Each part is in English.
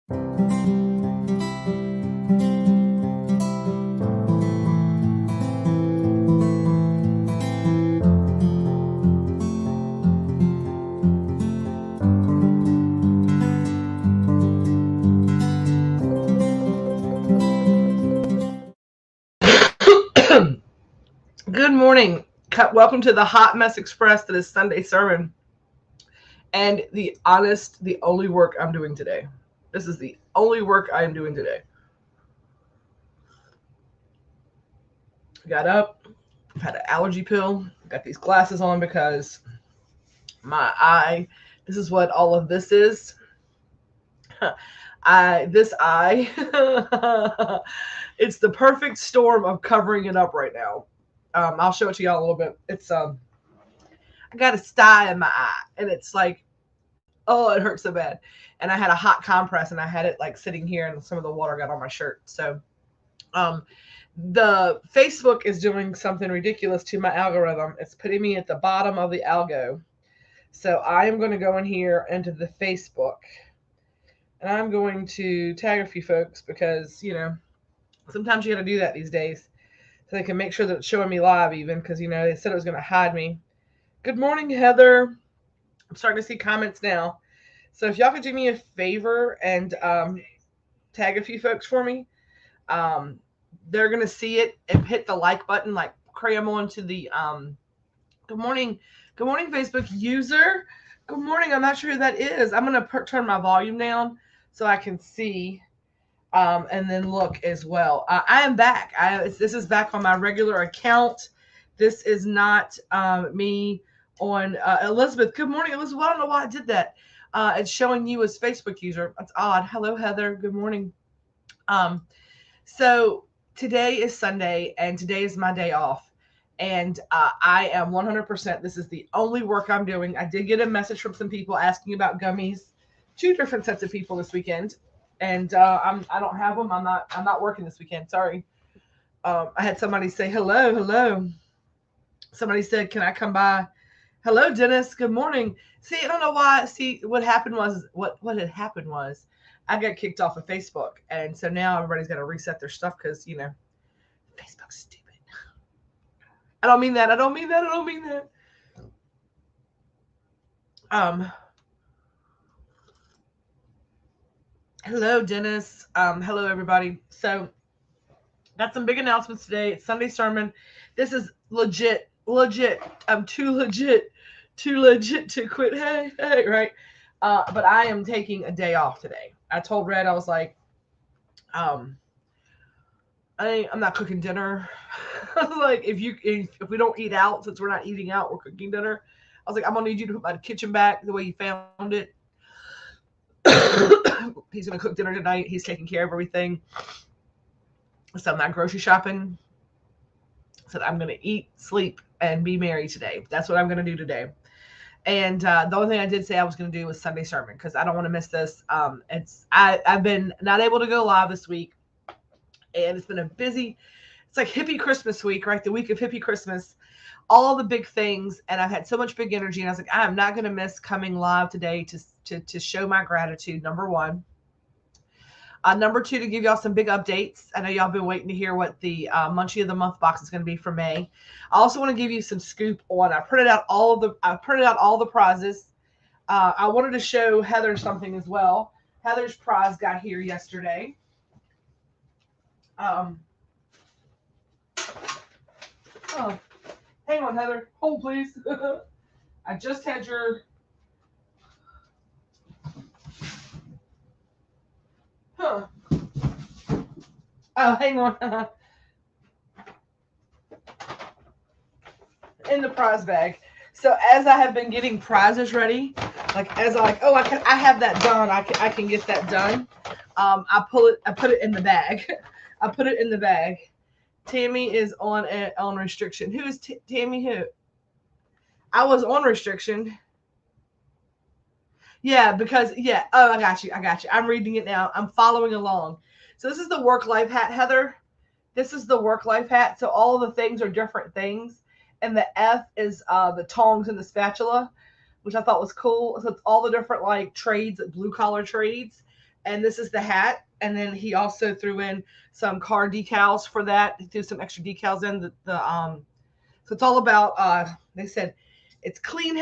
Good morning. Welcome to the Hot Mess Express to this Sunday sermon. And the only work I'm doing today. This is the only work I am doing today. Got up, had an allergy pill, got these glasses on because my eye, this is what all of this is. This eye, it's the perfect storm of covering it up right now. I'll show it to y'all a little bit. It's I got a sty in my eye, and it's like, oh, it hurts so bad. And I had a hot compress, and I had it like sitting here, and some of the water got on my shirt. So, the Facebook is doing something ridiculous to my algorithm. It's putting me at the bottom of the algo. So I am going to go in here into the Facebook, and I'm going to tag a few folks because, sometimes you got to do that these days so they can make sure that it's showing me live even because, they said it was going to hide me. Good morning, Heather. I'm starting to see comments now. So if y'all could do me a favor and tag a few folks for me, they're going to see it and hit the like button, like cram on to the good morning, Facebook user. Good morning. I'm not sure who that is. I'm going to turn my volume down so I can see and then look as well. I am back. This is back on my regular account. This is not me on Elizabeth. Good morning, Elizabeth. Well, I don't know why I did that. It's showing you as Facebook user. That's odd. Hello, Heather. Good morning. So today is Sunday, and today is my day off. And I am 100%. This is the only work I'm doing. I did get a message from some people asking about gummies. 2 different sets of people this weekend, and I don't have them. I'm not working this weekend. Sorry. I had somebody say hello. Somebody said, "Can I come by?" Hello, Dennis. Good morning. See, I don't know why. See, what happened was had happened was I got kicked off of Facebook, and so now everybody's got to reset their stuff because Facebook's stupid. I don't mean that. Hello, Dennis. Hello, everybody. So, got some big announcements today. It's Sunday sermon. This is legit. I'm too legit to quit. Hey, right? But I am taking a day off today. I told Red, I was like, I'm not cooking dinner. I was like, if we don't eat out, since we're not eating out, we're cooking dinner. I was like, I'm gonna need you to put my kitchen back the way you found it. He's gonna cook dinner tonight. He's taking care of everything. So I'm not grocery shopping. So I'm gonna eat, sleep, and be merry today. That's what I'm gonna do today. And the only thing I did say I was gonna do was Sunday sermon because I don't want to miss this. I've been not able to go live this week, and it's been a busy. It's like hippie Christmas week, right? The week of hippie Christmas, all the big things, and I've had so much big energy, and I was like, I'm not gonna miss coming live today to show my gratitude. Number one. Number 2, to give y'all some big updates. I know y'all been waiting to hear what the Munchie of the Month box is going to be for May. I also want to give you some scoop on. I printed out all the prizes. I wanted to show Heather something as well. Heather's prize got here yesterday. Oh, hang on, Heather. Hold, please. I just had your. Huh. Oh, hang on. In the prize bag. So as I have been getting prizes ready, I have that done. I can get that done. I put it in the bag. I put it in the bag. Tammy is on restriction. Who is Tammy? Who? I was on restriction. Yeah, because Oh, I got you. I'm reading it now. I'm following along. So this is the work life hat, Heather. This is the work life hat. So all the things are different things. And the F is the tongs and the spatula, which I thought was cool. So it's all the different trades, blue collar trades. And this is the hat. And then he also threw in some car decals for that. He threw some extra decals in so it's all about they said it's clean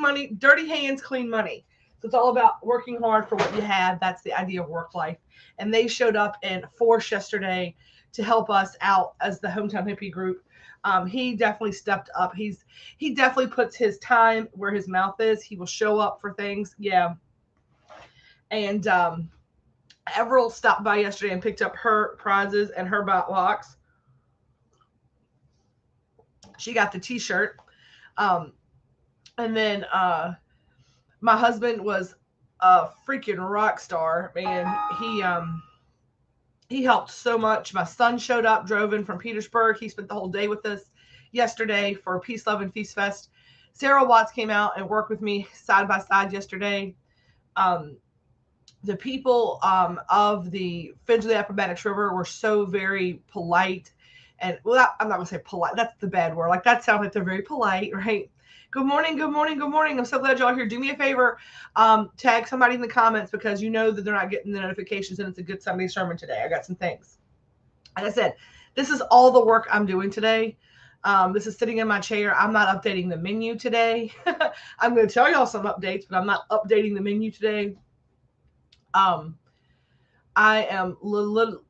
money, dirty hands, clean money. So it's all about working hard for what you have. That's the idea of work life. And they showed up in force yesterday to help us out as the Hometown Hippie group. He definitely stepped up. He definitely puts his time where his mouth is. He will show up for things. Yeah. And Everil stopped by yesterday and picked up her prizes and her box. She got the t-shirt. And then my husband was a freaking rock star, man. He helped so much. My son showed up, drove in from Petersburg. He spent the whole day with us yesterday for Peace, Love, and Feast Fest. Sarah Watts came out and worked with me side by side yesterday. The people of the Fidgely Appomattox River were so very polite. And well, I'm not going to say polite. That's the bad word. Like that sounds like they're very polite, right? Good morning, good morning, good morning. I'm so glad y'all are here. Do me a favor, tag somebody in the comments because you know that they're not getting the notifications and it's a good Sunday sermon today. I got some things. Like I said, this is all the work I'm doing today. This is sitting in my chair. I'm not updating the menu today. I'm going to tell y'all some updates, but I'm not updating the menu today. I am literally,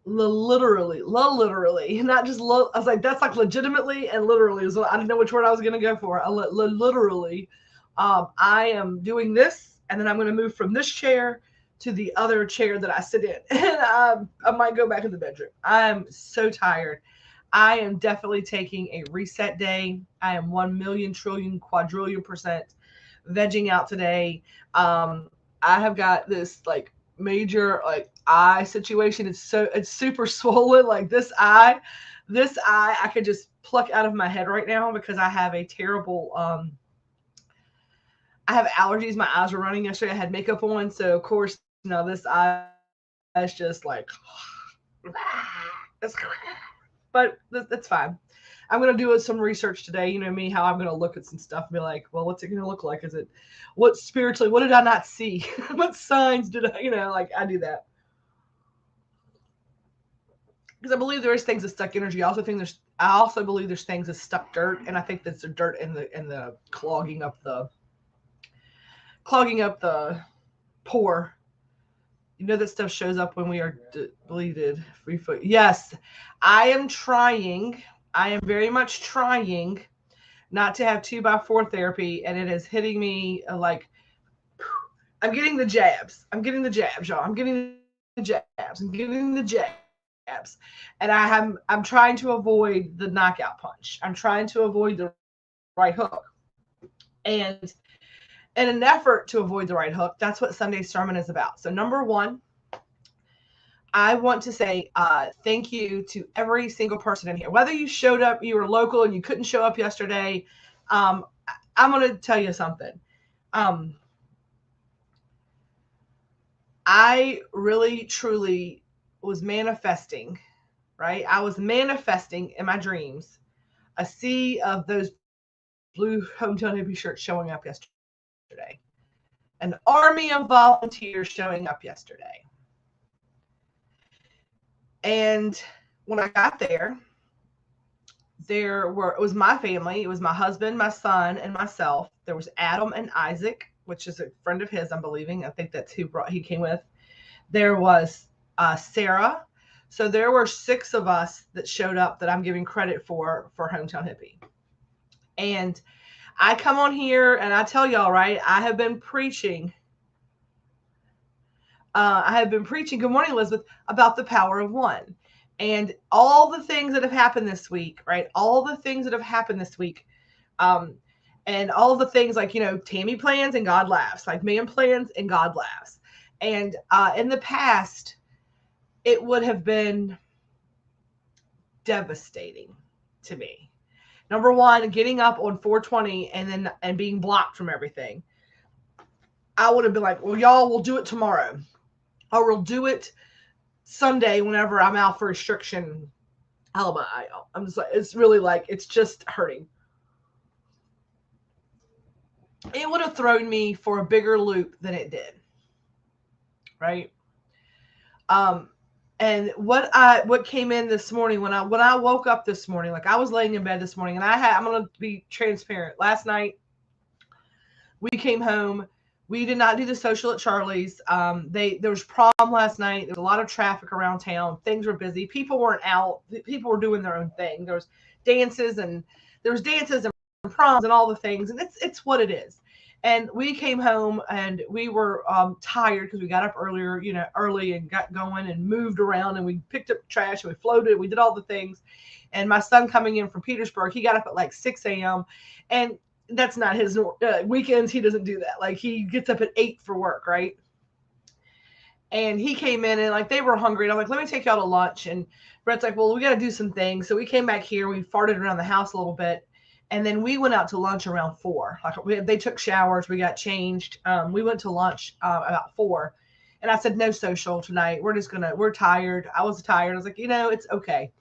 not just, I was like, that's like legitimately and literally. So I didn't know which word I was going to go for. Literally, I am doing this, and then I'm going to move from this chair to the other chair that I sit in. And I might go back in the bedroom. I'm so tired. I am definitely taking a reset day. I am 1 million trillion quadrillion % vegging out today. I have got this like major like eye situation. It's super swollen. Like this eye I could just pluck out of my head right now because I have a terrible I have allergies. My eyes were running yesterday. I had makeup on, so of course this eye is just like but that's fine. I'm going to do some research today. You know me, how I'm going to look at some stuff and be like, well, what's it going to look like? What spiritually, what did I not see? What signs did I, like I do that. Because I believe there is things that stuck energy. I also believe there's things that stuck dirt. And I think that's the dirt in the clogging up the pore. That stuff shows up when we are deleted. Yes, I am very much trying not to have 2x4 therapy, and it is hitting me like I'm getting the jabs. Y'all. I'm getting the jabs. And I'm trying to avoid the knockout punch. I'm trying to avoid the right hook. And in an effort to avoid the right hook, that's what Sunday's sermon is about. So number one, I want to say thank you to every single person in here. Whether you showed up, you were local and you couldn't show up yesterday, I'm going to tell you something. I really, truly was manifesting, right? I was manifesting in my dreams a sea of those blue Hometown Hippie shirts showing up yesterday. An army of volunteers showing up yesterday. And when I got there, it was my family. It was my husband, my son, and myself. There was Adam and Isaac, which is a friend of his, I'm believing. I think that's who he came with. There was Sarah. So there were 6 of us that showed up that I'm giving credit for Hometown Hippie. And I come on here and I tell y'all, right, I have been preaching. Good morning, Elizabeth, about the power of one. And all the things that have happened this week, right? All the things that have happened this week. And all the things like, Tammy plans and God laughs. Like man plans and God laughs. And in the past, it would have been devastating to me. Number one, getting up on 420 and being blocked from everything. I would have been like, well, y'all, we'll do it tomorrow. Or we'll do it Sunday whenever I'm out for restriction. I'm just like, it's really like, it's just hurting. It would have thrown me for a bigger loop than it did. Right? Um, and what came in this morning when I woke up this morning, like I was laying in bed this morning, and I'm gonna be transparent. Last night we came home. We did not do the social at Charlie's. There was prom last night. There was a lot of traffic around town. Things were busy. People weren't out. People were doing their own thing. Dances and there was dances and proms and all the things. And it's what it is. And we came home and we were tired because we got up early and got going and moved around and we picked up trash and we floated. We did all the things. And my son coming in from Petersburg, he got up at like 6 a.m. And that's not his weekends. He doesn't do that. Like he gets up at 8 for work, right? And he came in and like they were hungry. And I'm like, let me take y'all to lunch. And Brett's like, well, we got to do some things. So we came back here. We farted around the house a little bit. And then we went out to lunch around 4. Like they took showers. We got changed. We went to lunch about 4. And I said, no social tonight. We're tired. I was tired. I was like, it's okay.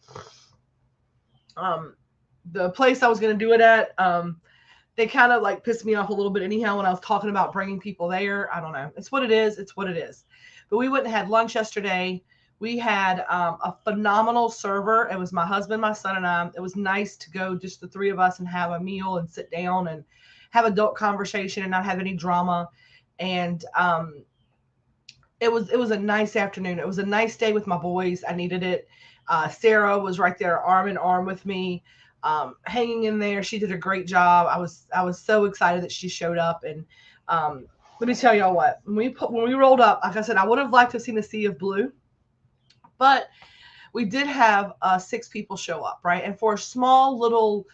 The place I was going to do it at, they kind of like pissed me off a little bit anyhow when I was talking about bringing people there. I don't know. It's what it is. It's what it is. But we went and had lunch yesterday. We had a phenomenal server. It was my husband, my son, and I. It was nice to go just the 3 of us and have a meal and sit down and have adult conversation and not have any drama. And it was a nice afternoon. It was a nice day with my boys. I needed it. Sarah was right there arm in arm with me. Hanging in there. She did a great job. I was so excited that she showed up. And let me tell y'all what, when we rolled up, like I said, I would have liked to have seen a sea of blue, but we did have 6 people show up, right? And for a small little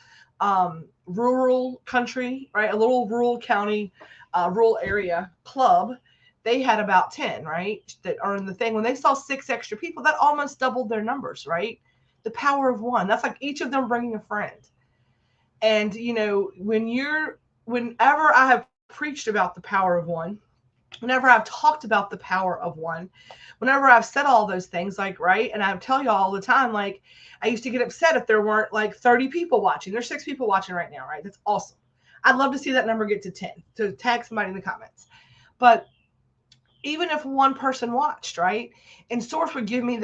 rural country, right, a little rural county, rural area club, they had about 10, right, that are in the thing. When they saw 6 extra people, that almost doubled their numbers, right? The power of one. That's like each of them bringing a friend. And, whenever I have preached about the power of one, whenever I've talked about the power of one, whenever I've said all those things, like, right. And I tell y'all all the time, like, I used to get upset if there weren't like 30 people watching. There's 6 people watching right now, right? That's awesome. I'd love to see that number get to 10, to tag somebody in the comments. But even if one person watched, right? And Source would give me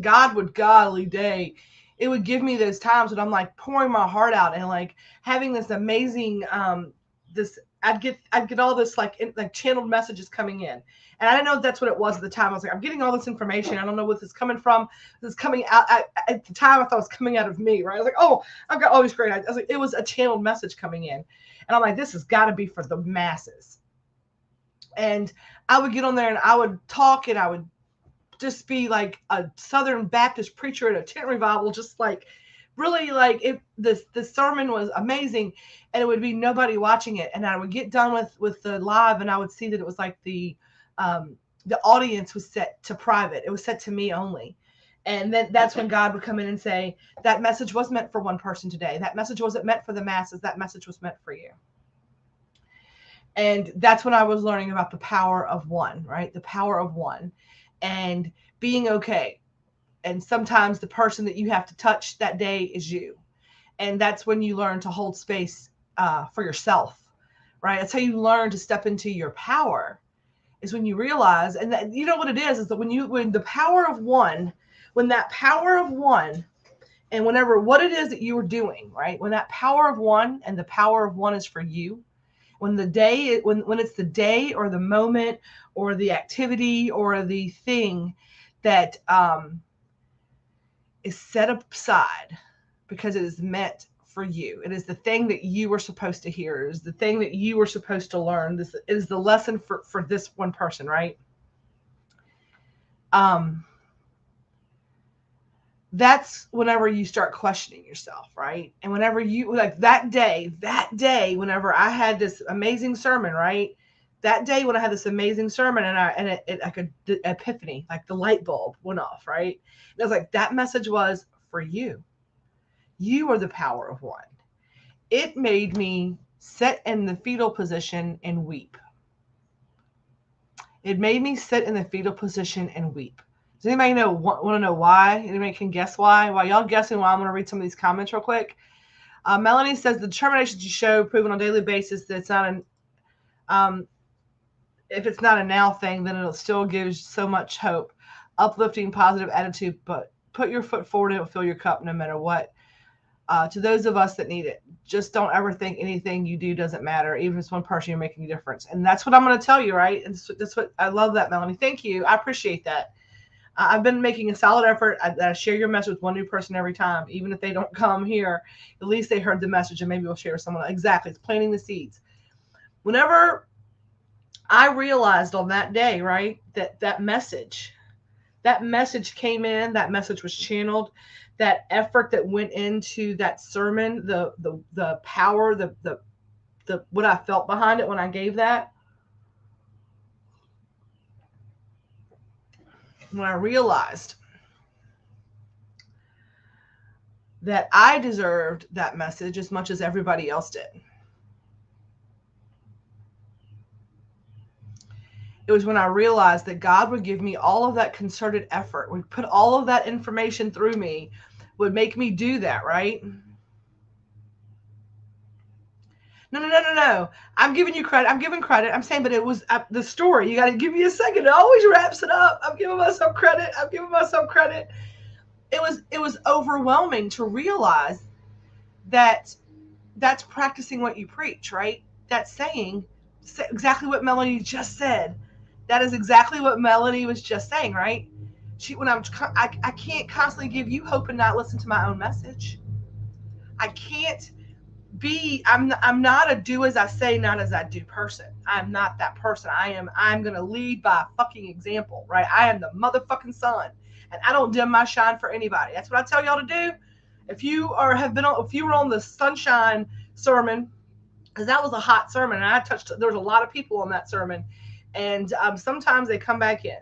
God would godly day. It would give me those times when I'm like pouring my heart out and like having this amazing, I'd get all this like channeled messages coming in. And I didn't know that's what it was at the time. I was like, I'm getting all this information. I don't know what this is coming from. This is coming out at the time. I thought it was coming out of me, right? I was like, oh, I've got all these great ideas. I was like, it was a channeled message coming in. And I'm like, this has got to be for the masses. And I would get on there and I would talk and I would just be like a Southern Baptist preacher at a tent revival, just like really like the sermon was amazing and it would be nobody watching it. And I would get done with the live and I would see that it was like the audience was set to private. It was set to me only. And then that's when God would come in and say, that message was meant for one person today. That message wasn't meant for the masses. That message was meant for you. And that's when I was learning about the power of one, right? The power of one and being okay. And sometimes the person that you have to touch that day is you. And that's when you learn to hold space for yourself, right? That's how you learn to step into your power, is when you realize, and that, you know what it is that when the power of one, when that power of one, and whenever what it is that you are doing, right? When that power of one and the power of one is for you, when it's the day or the moment or the activity or the thing that is set aside because it is meant for you. It is the thing that you were supposed to hear. It is the thing that you were supposed to learn. This is the lesson for this one person, right? That's whenever you start questioning yourself, right? And whenever you like that day, whenever I had this amazing sermon, right? That day when I had this amazing sermon and it like an epiphany, like the light bulb went off, right? And I was like, that message was for you. You are the power of one. It made me sit in the fetal position and weep. It made me sit in the fetal position and weep. Does anybody want to know why? Anybody can guess why? While y'all guessing why, I'm going to read some of these comments real quick. Melanie says the determination you show, proven on a daily basis that it's not if it's not a now thing, then it'll still give so much hope. Uplifting, positive attitude, but put your foot forward and it'll fill your cup no matter what. To those of us that need it, just don't ever think anything you do doesn't matter, even if it's one person you're making a difference. And that's what I'm going to tell you, right? And that's what I love that, Melanie. Thank you. I appreciate that. I've been making a solid effort. I share your message with one new person every time, even if they don't come here. At least they heard the message, and maybe we'll share with someone else. Exactly. It's planting the seeds. Whenever I realized on that day, right, that message came in, that message was channeled, that effort that went into that sermon, the power, the what I felt behind it when I gave that, when I realized that I deserved that message as much as everybody else did. It was when I realized that God would give me all of that concerted effort, would put all of that information through me, would make me do that, right? No. I'm giving you credit. I'm giving credit. I'm saying, but it was the story. You got to give me a second. It always wraps it up. I'm giving myself credit. It was overwhelming to realize that that's practicing what you preach, right? That's saying exactly what Melanie just said. That is exactly what Melanie was just saying, right? I can't constantly give you hope and not listen to my own message. I can't I'm not a do as I say, not as I do person. I'm not that person. I'm going to lead by a fucking example, right? I am the motherfucking sun, and I don't dim my shine for anybody. That's what I tell y'all to do. If you were on the sunshine sermon, because that was a hot sermon, and there was a lot of people on that sermon, and sometimes they come back in.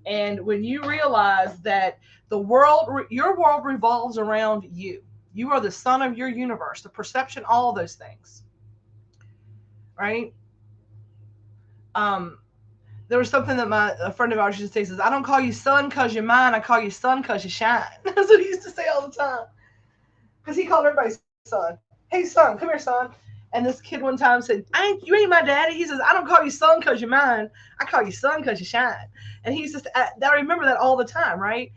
And when you realize that your world revolves around you, you are the sun of your universe, the perception, all of those things, right? There was something that a friend of ours used to say, says, I don't call you sun because you're mine, I call you sun because you shine. That's what he used to say all the time. Because he called everybody son. Hey, son, come here, son. And this kid one time said, you ain't my daddy. He says, I don't call you son because you're mine. I call you son because you shine. And he's just, I remember that all the time, right?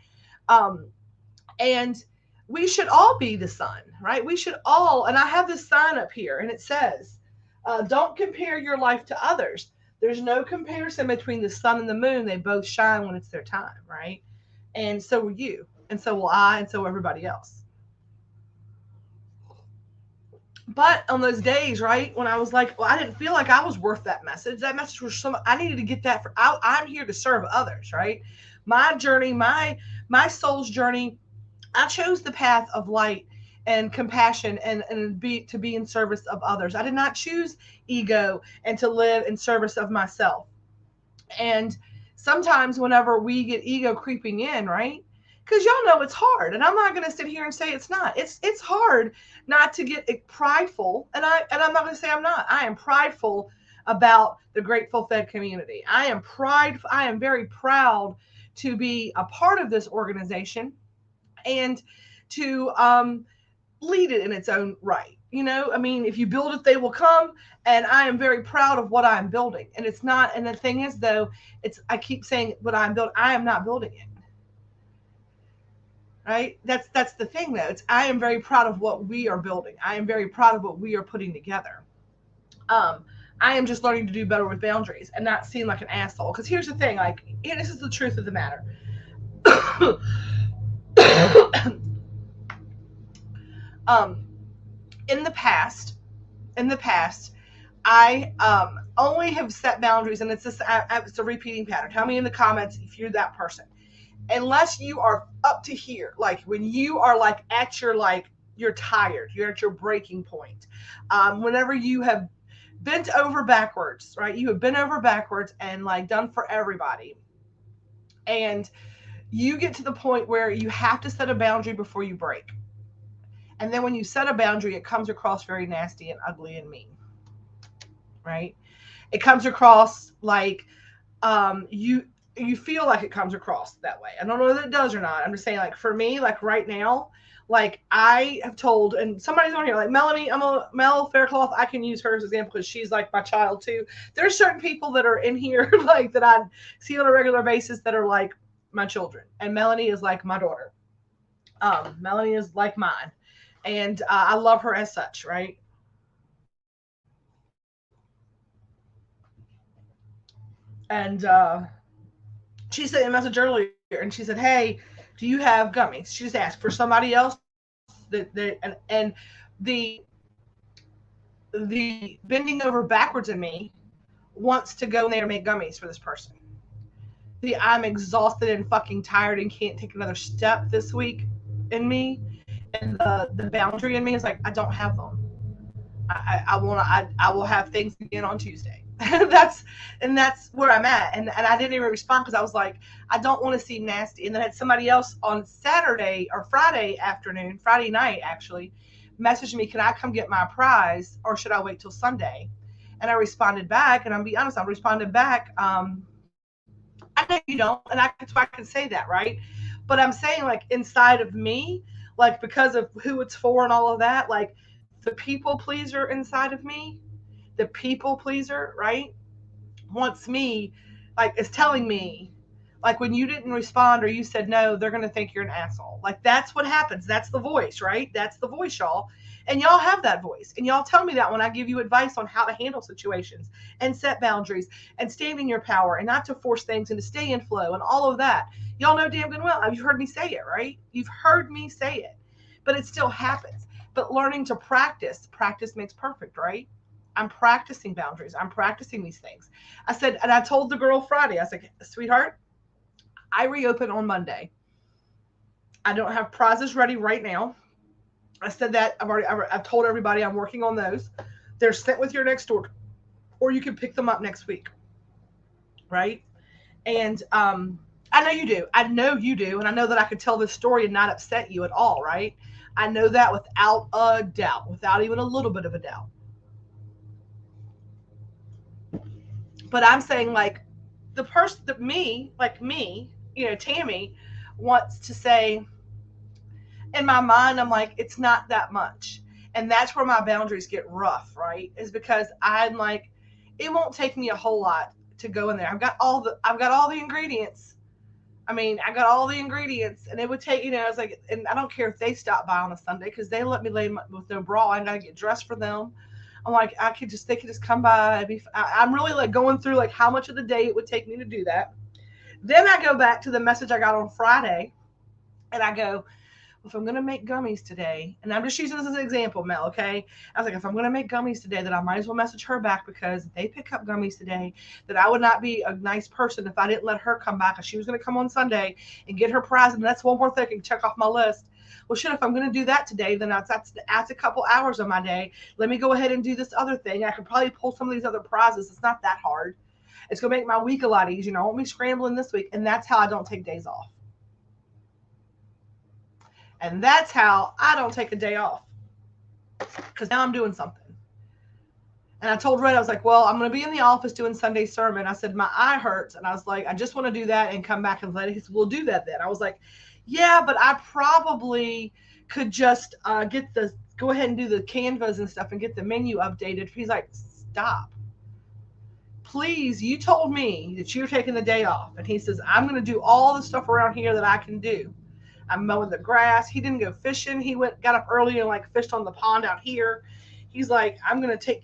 And we should all be the sun, right? We should all, and I have this sign up here, and it says, don't compare your life to others. There's no comparison between the sun and the moon. They both shine when it's their time, right? And so will you, and so will I, and so will everybody else. But on those days, right, when I was like, well, I didn't feel like I was worth that message. That message was I needed to get that I'm here to serve others, right? My journey, my soul's journey, I chose the path of light and compassion and to be in service of others. I did not choose ego and to live in service of myself. And sometimes whenever we get ego creeping in, right? Because y'all know it's hard, and I'm not going to sit here and say it's not. It's hard not to get prideful, and I'm not going to say I'm not. I am prideful about the Grateful Fed community. I am very proud to be a part of this organization and to lead it in its own right. You know, I mean, if you build it, they will come. And I am very proud of what I'm building. And it's not, and the thing is, though, I keep saying what I'm building. I am not building it. Right? That's the thing, though. I am very proud of what we are building. I am very proud of what we are putting together. I am just learning to do better with boundaries and not seem like an asshole. Because here's the thing, like, this is the truth of the matter. In the past, I only have set boundaries, and it's a repeating pattern. Tell me in the comments if you're that person. Unless you are up to here, like when you are like at your, like, you're tired, you're at your breaking point. Whenever you have bent over backwards, right? You have bent over backwards and like done for everybody. And you get to the point where you have to set a boundary before you break. And then when you set a boundary, it comes across very nasty and ugly and mean, right? It comes across like you feel like it comes across that way. I don't know if it does or not. I'm just saying, like, for me, like right now, Like I have told, and somebody's on here, like Melanie, Mel Faircloth, I can use her as an example because she's like my child too. There's certain people that are in here like that I see on a regular basis that are like my children, and Melanie is like my daughter. Melanie is like mine, and I love her as such, right? And she sent a message earlier, and she said, "Hey, do you have gummies?" She just asked for somebody else and the bending over backwards in me wants to go in there and make gummies for this person. I'm exhausted and fucking tired and can't take another step this week in me, and the boundary in me is like I don't have them. I will have things again on Tuesday. that's where I'm at, and I didn't even respond because I was like I don't want to seem nasty. And then I had somebody else on Saturday or Friday night actually, message me, can I come get my prize or should I wait till Sunday? And I responded back, and I'm be honest, I responded back, I know you don't, and that's why I can say that, right? But I'm saying like inside of me, like because of who it's for and all of that, like the people pleaser inside of me, the people pleaser, right, wants me, like is telling me, like when you didn't respond or you said no, they're gonna think you're an asshole. Like that's what happens. That's the voice, right? That's the voice, y'all. And y'all have that voice. And y'all tell me that when I give you advice on how to handle situations and set boundaries and stand in your power and not to force things and to stay in flow and all of that. Y'all know damn good well. You've heard me say it, right? You've heard me say it. But it still happens. But learning to practice makes perfect, right? I'm practicing boundaries. I'm practicing these things. I said, and I told the girl Friday, I was like, sweetheart, I reopen on Monday. I don't have prizes ready right now. I said that I've told everybody I'm working on those. They're sent with your next order, or you can pick them up next week, right? And I know you do. I know you do, and I know that I could tell this story and not upset you at all, right? I know that without a doubt, without even a little bit of a doubt. But I'm saying like the person that me, like me, Tammy, wants to say in my mind, I'm like, it's not that much. And that's where my boundaries get rough, right? Is because I'm like, it won't take me a whole lot to go in there. I've got all the ingredients. I mean, I got all the ingredients, and it would take, I was like, and I don't care if they stop by on a Sunday because they let me lay with no bra. I gotta get dressed for them. I'm like, they could just come by. I'm really like going through like how much of the day it would take me to do that. Then I go back to the message I got on Friday, and I go, if I'm going to make gummies today, and I'm just using this as an example, Mel, okay? I was like, if I'm going to make gummies today, then I might as well message her back because if they pick up gummies today, that I would not be a nice person if I didn't let her come back. She was going to come on Sunday and get her prize, and that's one more thing I can check off my list. Well, shit, if I'm going to do that today, then that's a couple hours of my day. Let me go ahead and do this other thing. I could probably pull some of these other prizes. It's not that hard. It's going to make my week a lot easier. I won't be scrambling this week, and that's how I don't take days off. And that's how I don't take a day off. Because now I'm doing something. And I told Red, I was like, well, I'm going to be in the office doing Sunday sermon. I said, my eye hurts. And I was like, I just want to do that and come back and let it. He said, we'll do that then. I was like, yeah, but I probably could just go ahead and do the canvas and stuff and get the menu updated. He's like, stop. Please, you told me that you're taking the day off. And he says, I'm going to do all the stuff around here that I can do. I'm mowing the grass. He didn't go fishing. He got up early and like fished on the pond out here. He's like,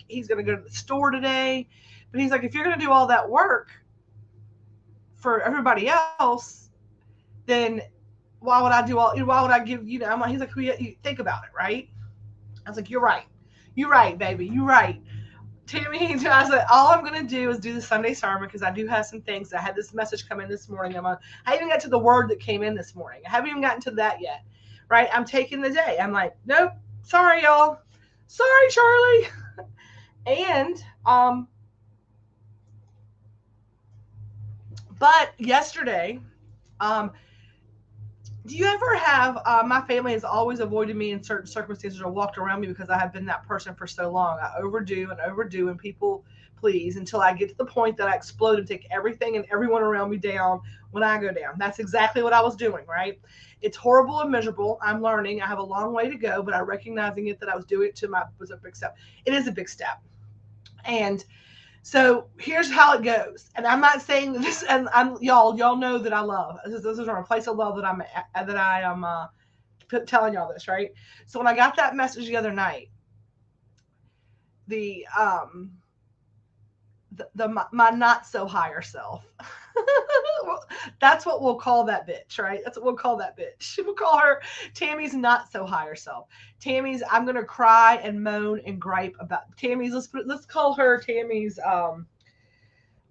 he's going to go to the store today. But he's like, if you're going to do all that work for everybody else, then why would I give, I'm like, he's like, you think about it, right? I was like, you're right. You're right, baby. You're right. Tammy, I was like, all I'm going to do is do the Sunday sermon because I do have some things. I had this message come in this morning. I even got to the word that came in this morning. I haven't even gotten to that yet, right? I'm taking the day. I'm like, nope, sorry, y'all. Sorry, Charlie. And, but yesterday, do you ever have, my family has always avoided me in certain circumstances or walked around me because I have been that person for so long. I overdo and people please until I get to the point that I explode and take everything and everyone around me down when I go down. That's exactly what I was doing, right? It's horrible and miserable. I'm learning. I have a long way to go, but I'm recognizing it that I was doing it was a big step. It is a big step. And so here's how it goes. And I'm not saying that this, and y'all know that I love. This is from a place of love that I am telling y'all this, right? So when I got that message the other night, my not so higher self. That's what we'll call that bitch, right? That's what we'll call that bitch. We'll call her Tammy's not so higher self. Tammy's, I'm gonna cry and moan and gripe about Tammy's. Let's call her Tammy's. I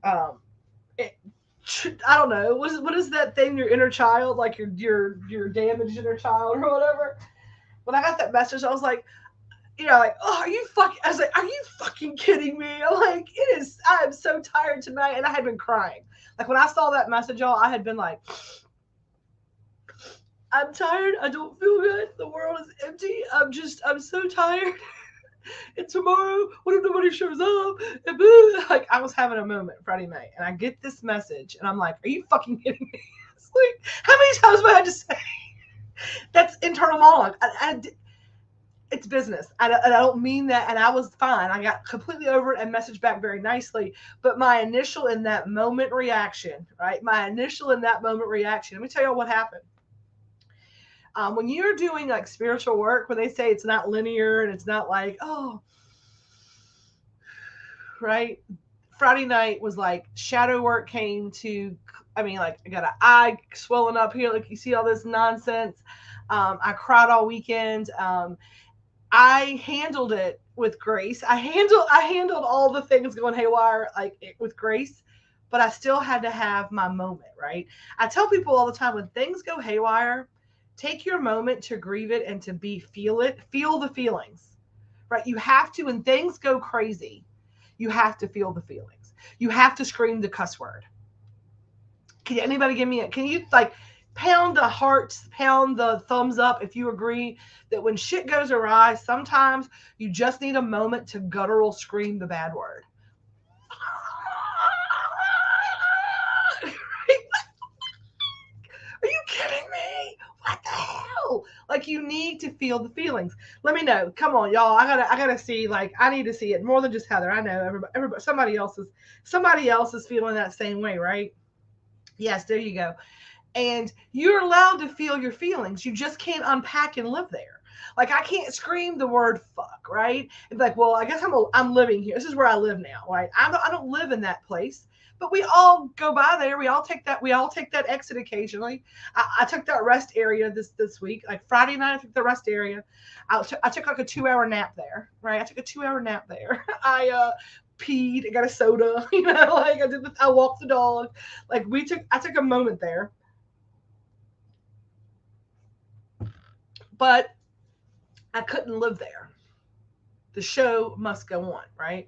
don't know. What is that thing? Your inner child, like your damaged inner child or whatever. When I got that message, I was like, like, oh, are you fucking? I was like, are you fucking kidding me? I'm like, I am so tired tonight, and I had been crying. Like when I saw that message, y'all, I had been like, I'm tired. I don't feel good. The world is empty. I'm so tired. And tomorrow, what if nobody shows up? And like I was having a moment Friday night, and I get this message, and I'm like, are you fucking kidding me? It's like, how many times have I had to say? That's internal monologue. It's business. I don't mean that. And I was fine. I got completely over it and messaged back very nicely. But my initial in that moment reaction, right? Let me tell you what happened. When you're doing like spiritual work, when they say it's not linear and it's not like, oh, right? Friday night was like shadow work came to, like I got an eye swelling up here. Like you see all this nonsense. I cried all weekend. I handled it with grace. I handled all the things going haywire with grace, but I still had to have my moment, right? I tell people all the time, when things go haywire, take your moment to grieve it and to feel the feelings, right? You have to, when things go crazy, you have to feel the feelings. You have to scream the cuss word. Can anybody can you like pound the hearts, pound the thumbs up if you agree that when shit goes awry, sometimes you just need a moment to guttural scream the bad word. Are you kidding me? What the hell? Like, you need to feel the feelings. Let me know. Come on, y'all. I gotta see. Like, I need to see it more than just Heather. I know everybody. Somebody else is feeling that same way, right? Yes, there you go. And you're allowed to feel your feelings. You just can't unpack and live there. Like, I can't scream the word fuck, right? And be like, well, I guess I'm living here. This is where I live now, right? I don't live in that place, but we all go by there. We all take that exit occasionally. I took that rest area this week. Like Friday night, I took the rest area. I took like a 2-hour nap there, right? I took a 2-hour nap there. I peed. I got a soda. Like I walked the dog. Like I took a moment there. But I couldn't live there. The show must go on, right?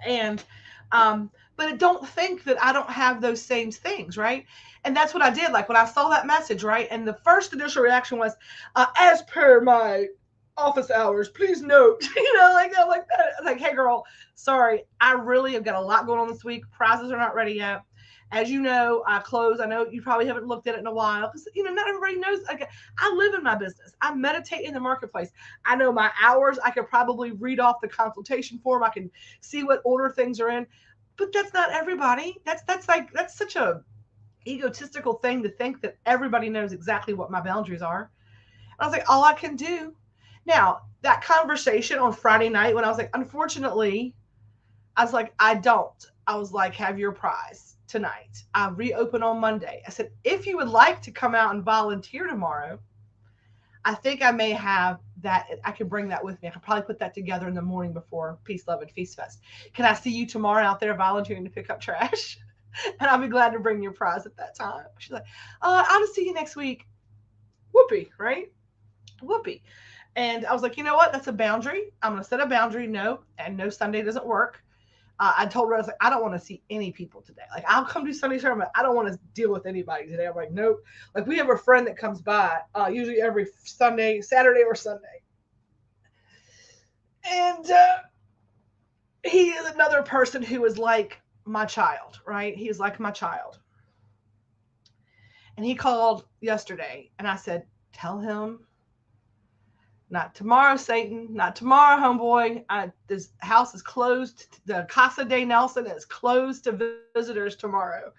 And but don't think that I don't have those same things, right? And that's what I did. Like when I saw that message, right? And the first initial reaction was, as per my office hours, please note, like that. Like, hey girl, sorry, I really have got a lot going on this week. Prizes are not ready yet. As you know, I close. I know you probably haven't looked at it in a while because, not everybody knows. Like, I live in my business. I meditate in the marketplace. I know my hours. I could probably read off the consultation form. I can see what order things are in. But that's not everybody. That's such a egotistical thing to think that everybody knows exactly what my boundaries are. And I was like, all I can do. Now, that conversation on Friday night when I was like, unfortunately, I was like, I don't. I was like, have your prize tonight. I reopen on Monday. I said, if you would like to come out and volunteer tomorrow, I think I may have that. I can bring that with me. I could probably put that together in the morning before Peace, Love, and Feast Fest. Can I see you tomorrow out there volunteering to pick up trash? And I'll be glad to bring your prize at that time. She's like, I'll just see you next week. Whoopee, right? Whoopee. And I was like, you know what? That's a boundary. I'm going to set a boundary. No, and no, Sunday doesn't work. I told her, I was like, I don't want to see any people today. Like, I'll come do Sunday service, but I don't want to deal with anybody today. I'm like, nope. Like, we have a friend that comes by usually every Saturday or Sunday. And he is another person who is like my child, right? He's like my child. And he called yesterday, and I said, tell him, not tomorrow, Satan, not tomorrow, homeboy. This house is closed. The Casa de Nelson is closed to visitors tomorrow.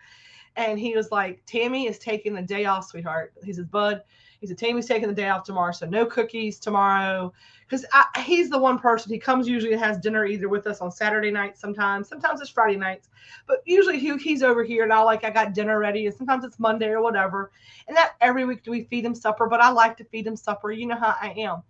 And he was like, Tammy is taking the day off, sweetheart. He says, Bud, he said, Tammy's taking the day off tomorrow, so no cookies tomorrow. Because he's the one person, he comes usually and has dinner either with us on Saturday nights sometimes it's Friday nights. But usually he's over here, and I got dinner ready, and sometimes it's Monday or whatever. And not every week do we feed him supper, but I like to feed him supper. You know how I am.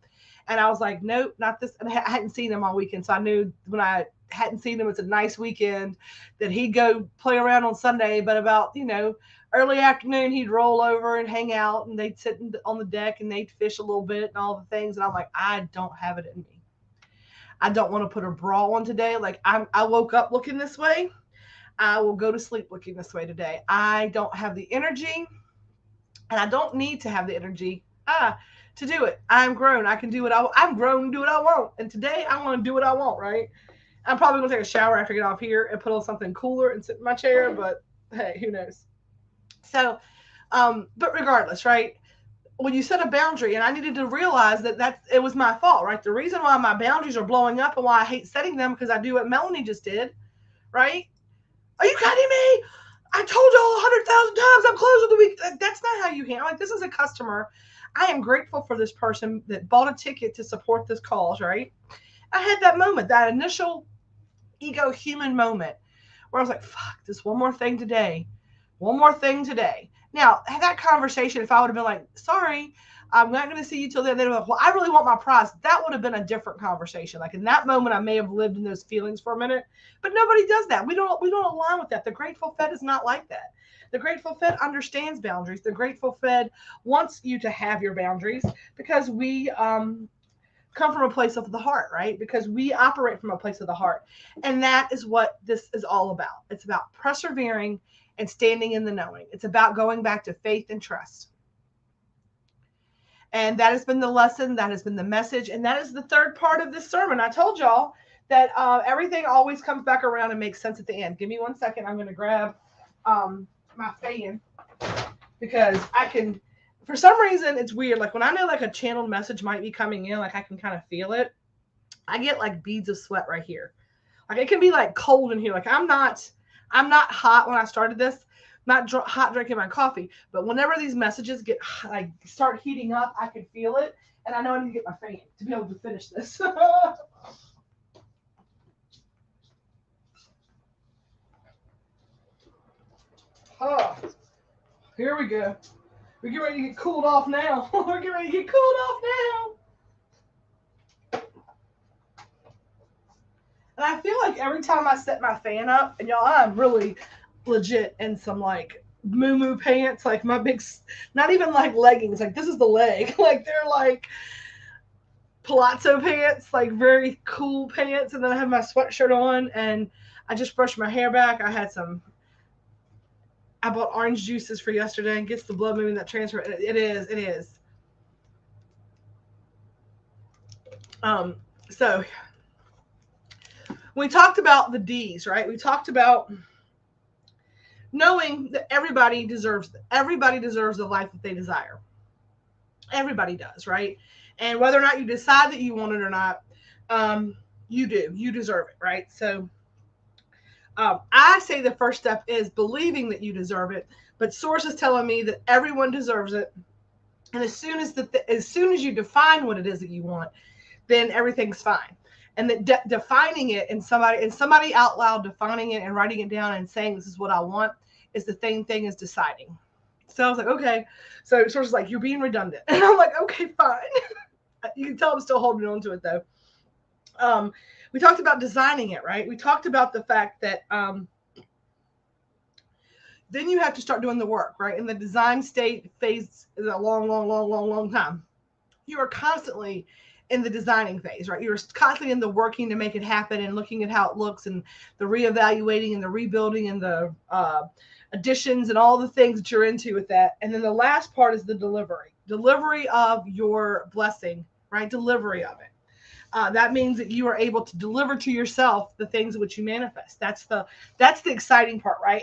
And I was like, nope, not this. And I hadn't seen him all weekend. So I knew when I hadn't seen him, it's a nice weekend, that he'd go play around on Sunday. But about, early afternoon, he'd roll over and hang out, and they'd sit on the deck and they'd fish a little bit and all the things. And I'm like, I don't have it in me. I don't want to put a bra on today. Like I woke up looking this way. I will go to sleep looking this way today. I don't have the energy, and I don't need to have the energy to do it. I'm grown. I can do what I'm grown to do what I want. And today I want to do what I want, right? I'm probably going to take a shower after I get off here and put on something cooler and sit in my chair, but hey, who knows? So, but regardless, right? When you set a boundary, and I needed to realize that it was my fault, right? The reason why my boundaries are blowing up and why I hate setting them, because I do what Melanie just did, right? Are you kidding me? I told y'all 100,000 times I'm closed with the week. That's not how you handle. Like, this is a customer. I am grateful for this person that bought a ticket to support this cause, right? I had that moment, that initial ego human moment where I was like, fuck, this one more thing today. One more thing today. Now, that conversation, if I would have been like, sorry, I'm not going to see you till then, they'd be like, well, I really want my prize. That would have been a different conversation. Like, in that moment, I may have lived in those feelings for a minute, but nobody does that. We don't align with that. The Grateful Fed is not like that. The Grateful Fed understands boundaries. The Grateful Fed wants you to have your boundaries, because we come from a place of the heart, right? Because we operate from a place of the heart. And that is what this is all about. It's about persevering and standing in the knowing. It's about going back to faith and trust. And that has been the lesson. That has been the message. And that is the third part of this sermon. I told y'all that everything always comes back around and makes sense at the end. Give me 1 second. I'm going to grab my fan, because I can, for some reason, it's weird. Like, when I know like a channeled message might be coming in, like I can kind of feel it. I get like beads of sweat right here. Like, it can be like cold in here. Like, I'm not hot when I started this. I'm not hot drinking my coffee. But whenever these messages get like start heating up, I can feel it. And I know I need to get my fan to be able to finish this. Oh, here we go. We're getting ready to get cooled off now. We're getting ready to get cooled off now. And I feel like every time I set my fan up, and y'all, I'm really legit in some like moo pants, like my big, not even like leggings, like this is the leg. Like, they're like palazzo pants, like very cool pants. And then I have my sweatshirt on, and I just brushed my hair back. I bought orange juices for yesterday, and gets the blood moving that transfer. It is. So we talked about the D's, right? We talked about knowing that everybody deserves the life that they desire. Everybody does, right? And whether or not you decide that you want it or not, you do. You deserve it, right? So I say the first step is believing that you deserve it, but sources telling me that everyone deserves it. And as soon as you define what it is that you want, then everything's fine. And that defining it, and somebody out loud defining it and writing it down and saying this is what I want, is the same thing as deciding. So I was like, okay. So sources like, you're being redundant, and I'm like, okay, fine. You can tell I'm still holding on to it though. We talked about designing it, right? We talked about the fact that then you have to start doing the work, right? And the design state phase is a long time. You are constantly in the designing phase, right? You're constantly in the working to make it happen, and looking at how it looks, and the reevaluating and the rebuilding and the additions and all the things that you're into with that. And then the last part is the delivery of your blessing, right? Delivery of it. That means that you are able to deliver to yourself the things which you manifest. That's the exciting part, right?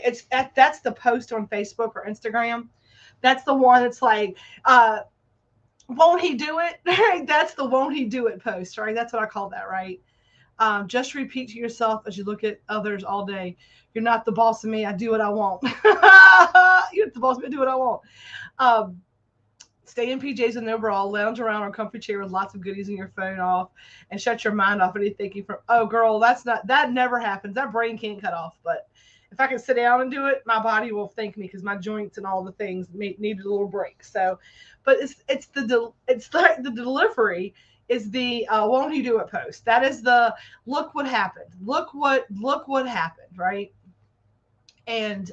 That's the post on Facebook or Instagram That's the one that's like, won't he do it? Right? That's the won't he do it post, right? That's what I call that, right? Just repeat to yourself as you look at others all day. You're not the boss of me. I do what I want. You're not the boss of me. I do what I want. Um, Stay in PJs and no bra, lounge around on a comfy chair with lots of goodies and your phone off, and shut your mind off any thinking from, oh, girl, that never happens. That brain can't cut off. But if I can sit down and do it, my body will thank me because my joints and all the things needed a little break. So, but it's like the delivery is the won't you do it post. That is the look what happened. Look what happened, right? And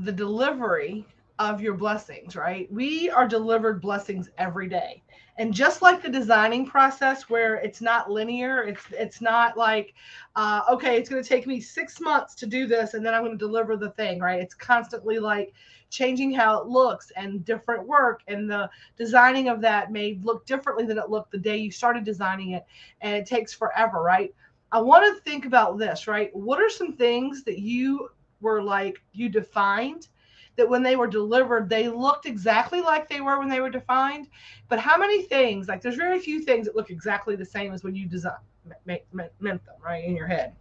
the delivery of your blessings, right? We are delivered blessings every day. And just like the designing process where it's not linear, it's not like, okay, it's going to take me 6 months to do this and then I'm going to deliver the thing, right? It's constantly like changing how it looks and different work, and the designing of that may look differently than it looked the day you started designing it, and it takes forever, right? I want to think about this, right? What are some things that were like you defined that when they were delivered they looked exactly like they were when they were defined, but how many things, like there's very few things that look exactly the same as when you meant them, right, in your head.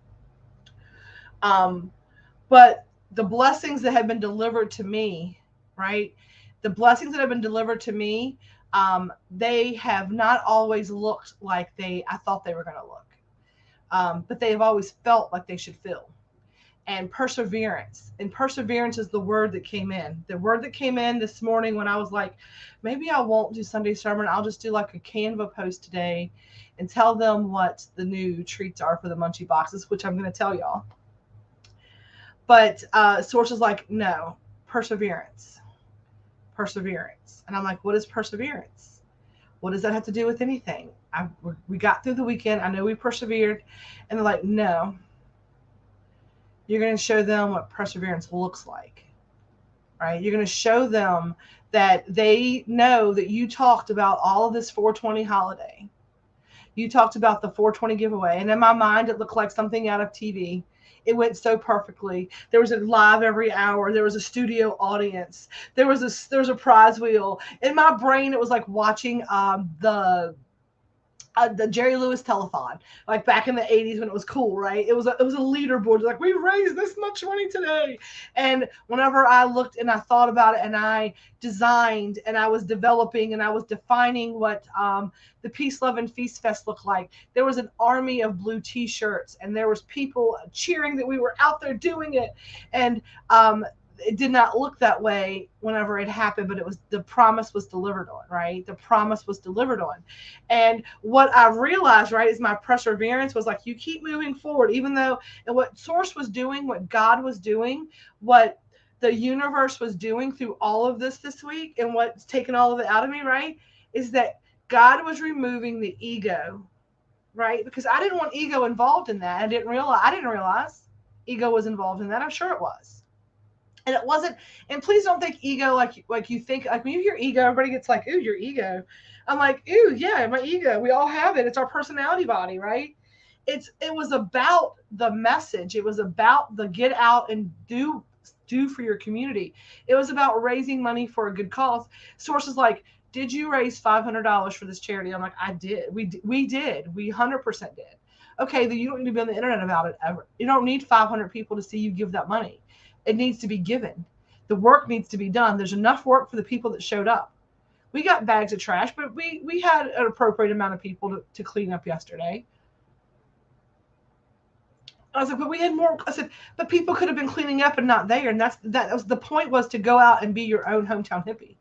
um but the blessings that have been delivered to me, right, the blessings that have been delivered to me, they have not always looked like I thought they were going to look, but they have always felt like they should feel. And perseverance. And perseverance is the word that came in. The word that came in this morning when I was like, maybe I won't do Sunday sermon. I'll just do like a Canva post today and tell them what the new treats are for the munchie boxes, which I'm going to tell y'all. But sources like, no, perseverance, perseverance. And I'm like, what is perseverance? What does that have to do with anything? We got through the weekend. I know we persevered. And they're like, no, you're going to show them what perseverance looks like, right? You're going to show them that they know that you talked about all of this 420 holiday. You talked about the 420 giveaway. And in my mind, it looked like something out of TV. It went so perfectly. There was a live every hour. There was a studio audience. There was a prize wheel. In my brain, it was like watching the Jerry Lewis telethon, like back in the 80s when it was cool, right? It was a leaderboard, like we raised this much money today. And whenever I looked and I thought about it and I designed and I was developing and I was defining what the Peace, Love, and Feast Fest looked like, there was an army of blue T-shirts and there was people cheering that we were out there doing it. And it did not look that way whenever it happened, but the promise was delivered on, right? The promise was delivered on. And what I realized, right, is my perseverance was like, you keep moving forward, even though, and what Source was doing, what God was doing, what the universe was doing through all of this week, and what's taken all of it out of me, right, is that God was removing the ego, right? Because I didn't want ego involved in that. I didn't realize ego was involved in that. I'm sure it was. And it wasn't, and please don't think ego like you think, like when you hear ego, everybody gets like, ooh, your ego. I'm like, ooh, yeah, my ego. We all have it. It's our personality body, right? It was about the message. It was about the get out and do for your community. It was about raising money for a good cause. Sources like, did you raise $500 for this charity? I'm like, I did. We did. We 100% did. Okay, then you don't need to be on the internet about it ever. You don't need 500 people to see you give that money. It needs to be given. The work needs to be done. There's enough work for the people that showed up. We got bags of trash, but we had an appropriate amount of people to clean up yesterday. I was like, but we had more. I said, but people could have been cleaning up and not there. And that was the point, was to go out and be your own hometown hippie.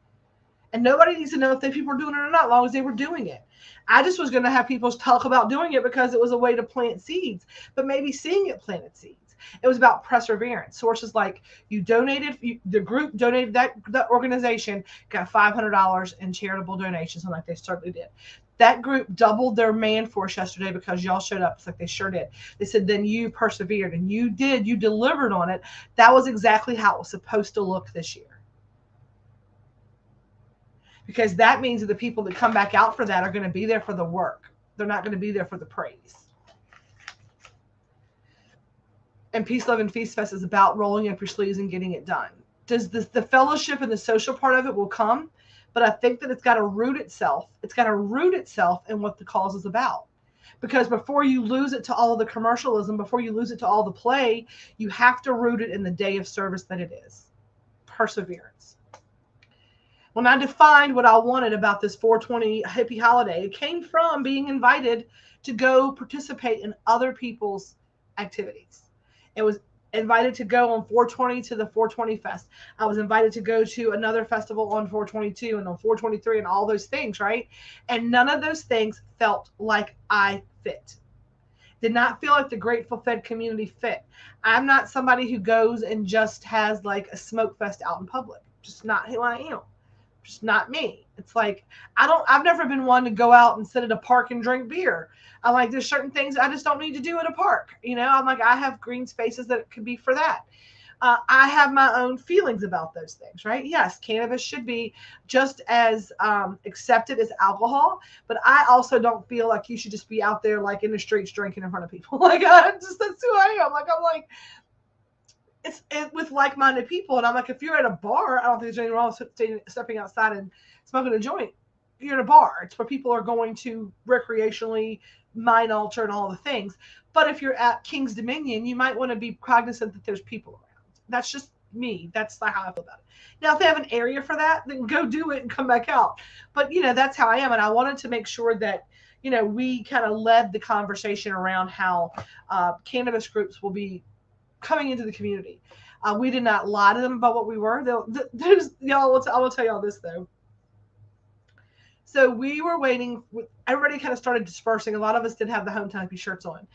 And nobody needs to know if they people were doing it or not, as long as they were doing it. I just was going to have people talk about doing it because it was a way to plant seeds, but maybe seeing it planted seeds. It was about perseverance. Sources like, the group donated, that organization got $500 in charitable donations, and like they certainly did. That group doubled their man force yesterday because y'all showed up. It's like they sure did. They said, then you persevered and you delivered on it. That was exactly how it was supposed to look this year. Because that means that the people that come back out for that are going to be there for the work. They're not going to be there for the praise. And Peace, Love, and Feast Fest is about rolling up your sleeves and getting it done. Does the fellowship and the social part of it will come, but I think that it's got to root itself. It's got to root itself in what the cause is about. Because before you lose it to all of the commercialism, before you lose it to all the play, you have to root it in the day of service that it is. Perseverance. When I defined what I wanted about this 420 hippie holiday, it came from being invited to go participate in other people's activities. It was invited to go on 420 to the 420 Fest. I was invited to go to another festival on 422 and on 423 and all those things, right? And none of those things felt like I fit. Did not feel like the Grateful Fed community fit. I'm not somebody who goes and just has like a smoke fest out in public. Just not who I am. Just not me. It's like, I've never been one to go out and sit at a park and drink beer. I'm like, there's certain things I just don't need to do at a park. You know, I'm like, I have green spaces that could be for that. I have my own feelings about those things, right? Yes, cannabis should be just as accepted as alcohol, but I also don't feel like you should just be out there like in the streets drinking in front of people. Like, that's who I am. Like, I'm like, it's with like-minded people, and I'm like, if you're at a bar, I don't think there's anything wrong with stepping outside and smoking a joint. You're at a bar. It's where people are going to recreationally mind alter and all the things. But if you're at King's Dominion, you might want to be cognizant that there's people around. That's just me. That's how I feel about it. Now, if they have an area for that, then go do it and come back out. But, you know, that's how I am. And I wanted to make sure that, you know, we kind of led the conversation around how cannabis groups will be coming into the community. We did not lie to them about what we were. I will tell y'all this, though. So we were waiting. Everybody kind of started dispersing. A lot of us didn't have the Hometown Hippie shirts on.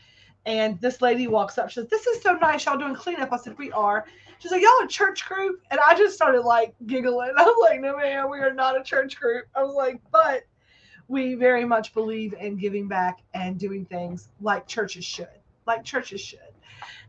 And this lady walks up. She says, "This is so nice. Y'all doing cleanup." I said, "We are." She's like, "Y'all a church group?" And I just started like giggling. I was like, "No, man, we are not a church group." I was like, "But we very much believe in giving back and doing things like churches should. Like churches should."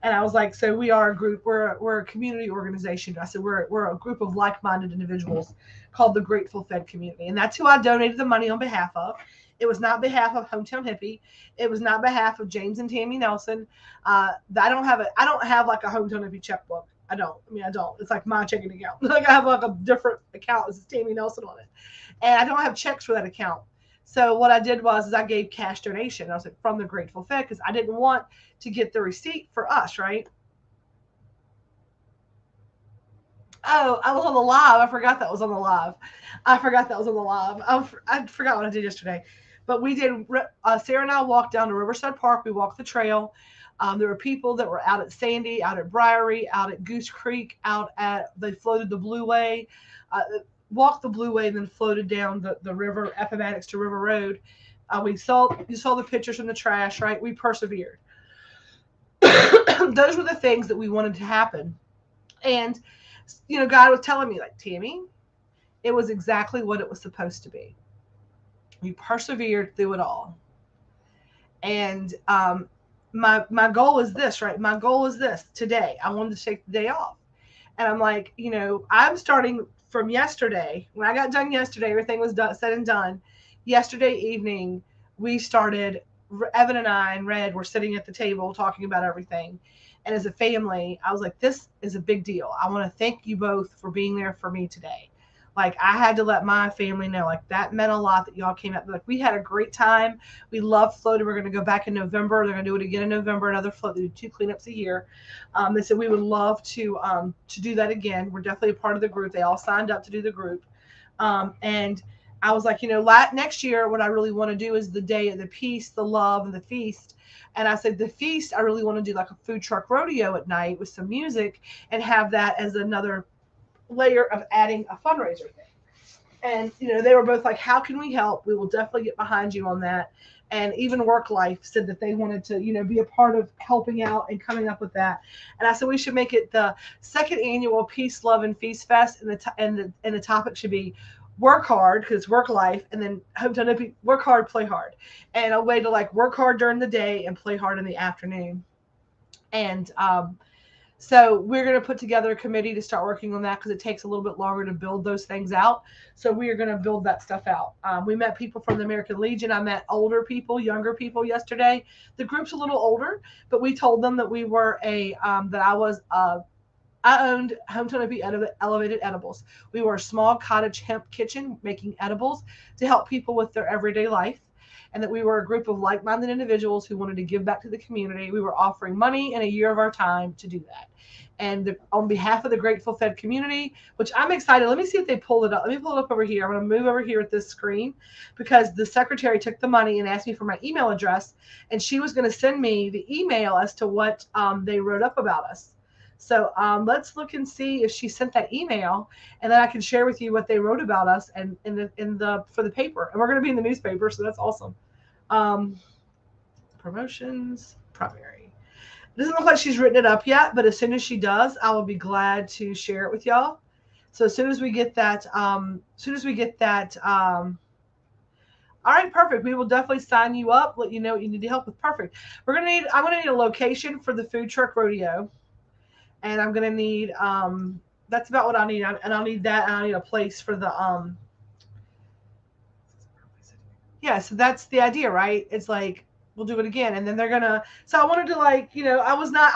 And I was like, "So we are a group. We're a community organization." I said, "We're a group of like-minded individuals called the Grateful Fed Community," and that's who I donated the money on behalf of. It was not behalf of Hometown Hippie. It was not behalf of James and Tammy Nelson. I don't have like a Hometown Hippie checkbook. I don't. It's like my checking account. Like I have like a different account. This is Tammy Nelson on it, and I don't have checks for that account. So what I did was I gave cash donation. I was like from the Grateful Fed because I didn't want to get the receipt for us, right? Oh, I was on the live. I forgot that was on the live. I forgot what I did yesterday. But we did. Sarah and I walked down to Riverside Park. We walked the trail. There were people that were out at Sandy, out at Briary, out at Goose Creek, they floated the Blue Way, walked the Blue Way, and then floated down the river, Appomattox to River Road. You saw the pictures from the trash, right? We persevered. Those were the things that we wanted to happen. And, you know, God was telling me, like, Tammy, it was exactly what it was supposed to be. We persevered through it all. And my goal is this, right? My goal is this today. I wanted to take the day off. And I'm like, you know, I'm starting from yesterday. When I got done yesterday, everything was said and done. Yesterday evening, we started, Evan and I and Red were sitting at the table talking about everything. And as a family, I was like, this is a big deal. I want to thank you both for being there for me today. Like, I had to let my family know, like, that meant a lot that y'all came out. Like, we had a great time. We love floating. We're going to go back in November. They're going to do it again in November, another float. They do 2 cleanups a year. They said we would love to do that again. We're definitely a part of the group. They all signed up to do the group. And I was like, you know, next year, what I really want to do is the day of the peace, the love, and the feast. And I said, the feast, I really want to do like a food truck rodeo at night with some music and have that as another layer of adding a fundraiser thing. And, you know, they were both like, how can we help? We will definitely get behind you on that. And even Work Life said that they wanted to, you know, be a part of helping out and coming up with that. And I said, we should make it the 2nd annual Peace, Love, and Feast Fest. And the topic should be work hard, because it's work life, and then Hometown Hippie, work hard, play hard. And a way to like work hard during the day and play hard in the afternoon. And So we're going to put together a committee to start working on that because it takes a little bit longer to build those things out. So we are going to build that stuff out. We met people from the American Legion. I met older people, younger people yesterday. The group's a little older, but we told them that we were I owned Hometown OP Elevated Edibles. We were a small cottage hemp kitchen making edibles to help people with their everyday life, and that we were a group of like-minded individuals who wanted to give back to the community. We were offering money and a year of our time to do that. And on behalf of the Grateful Fed community, which I'm excited. Let me see if they pulled it up. Let me pull it up over here. I'm going to move over here at this screen because the secretary took the money and asked me for my email address, and she was going to send me the email as to what they wrote up about us. So let's look and see if she sent that email, and then I can share with you what they wrote about us and for the paper. And we're going to be in the newspaper, so that's awesome. Promotions, primary. It doesn't look like she's written it up yet, but as soon as she does, I will be glad to share it with y'all. So as soon as we get that, all right, perfect. We will definitely sign you up, let you know what you need to help with. Perfect. I'm gonna need a location for the food truck rodeo. And I'm gonna need that's about what I need. And I'll need that, and I need a place for the yeah, so that's the idea, right? It's like we'll do it again, and then they're gonna. So I wanted to I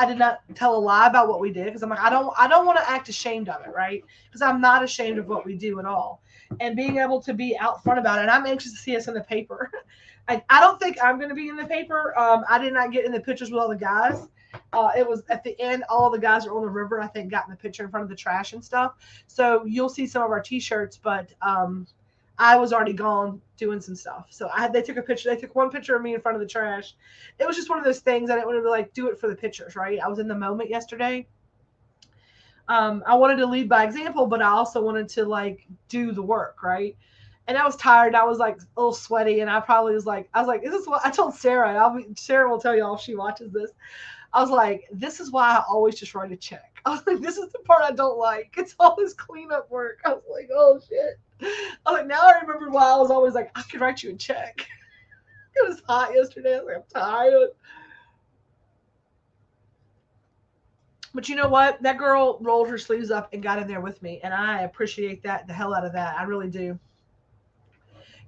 did not tell a lie about what we did because I'm like I don't want to act ashamed of it, right? Because I'm not ashamed of what we do at all, and being able to be out front about it. And I'm anxious to see us in the paper. I don't think I'm gonna be in the paper. I did not get in the pictures with all the guys. It was at the end, all the guys are on the river, I think, got in the picture in front of the trash and stuff. So you'll see some of our t-shirts, but I was already gone doing some stuff. So they took one picture of me in front of the trash. It was just one of those things. I didn't want to do it for the pictures, right? I was in the moment yesterday. I wanted to lead by example, but I also wanted to do the work, right? And I was tired. I was a little sweaty, and I was like, is this what I told Sarah? Sarah will tell y'all if she watches this. I was like, this is why I always just write a check. I was like, this is the part I don't like. It's all this cleanup work. I was like, oh shit. I was like, now I remember why I was always like, I could write you a check. It was hot yesterday. I was like, I'm tired. But you know what? That girl rolled her sleeves up and got in there with me. And I appreciate the hell out of that. I really do.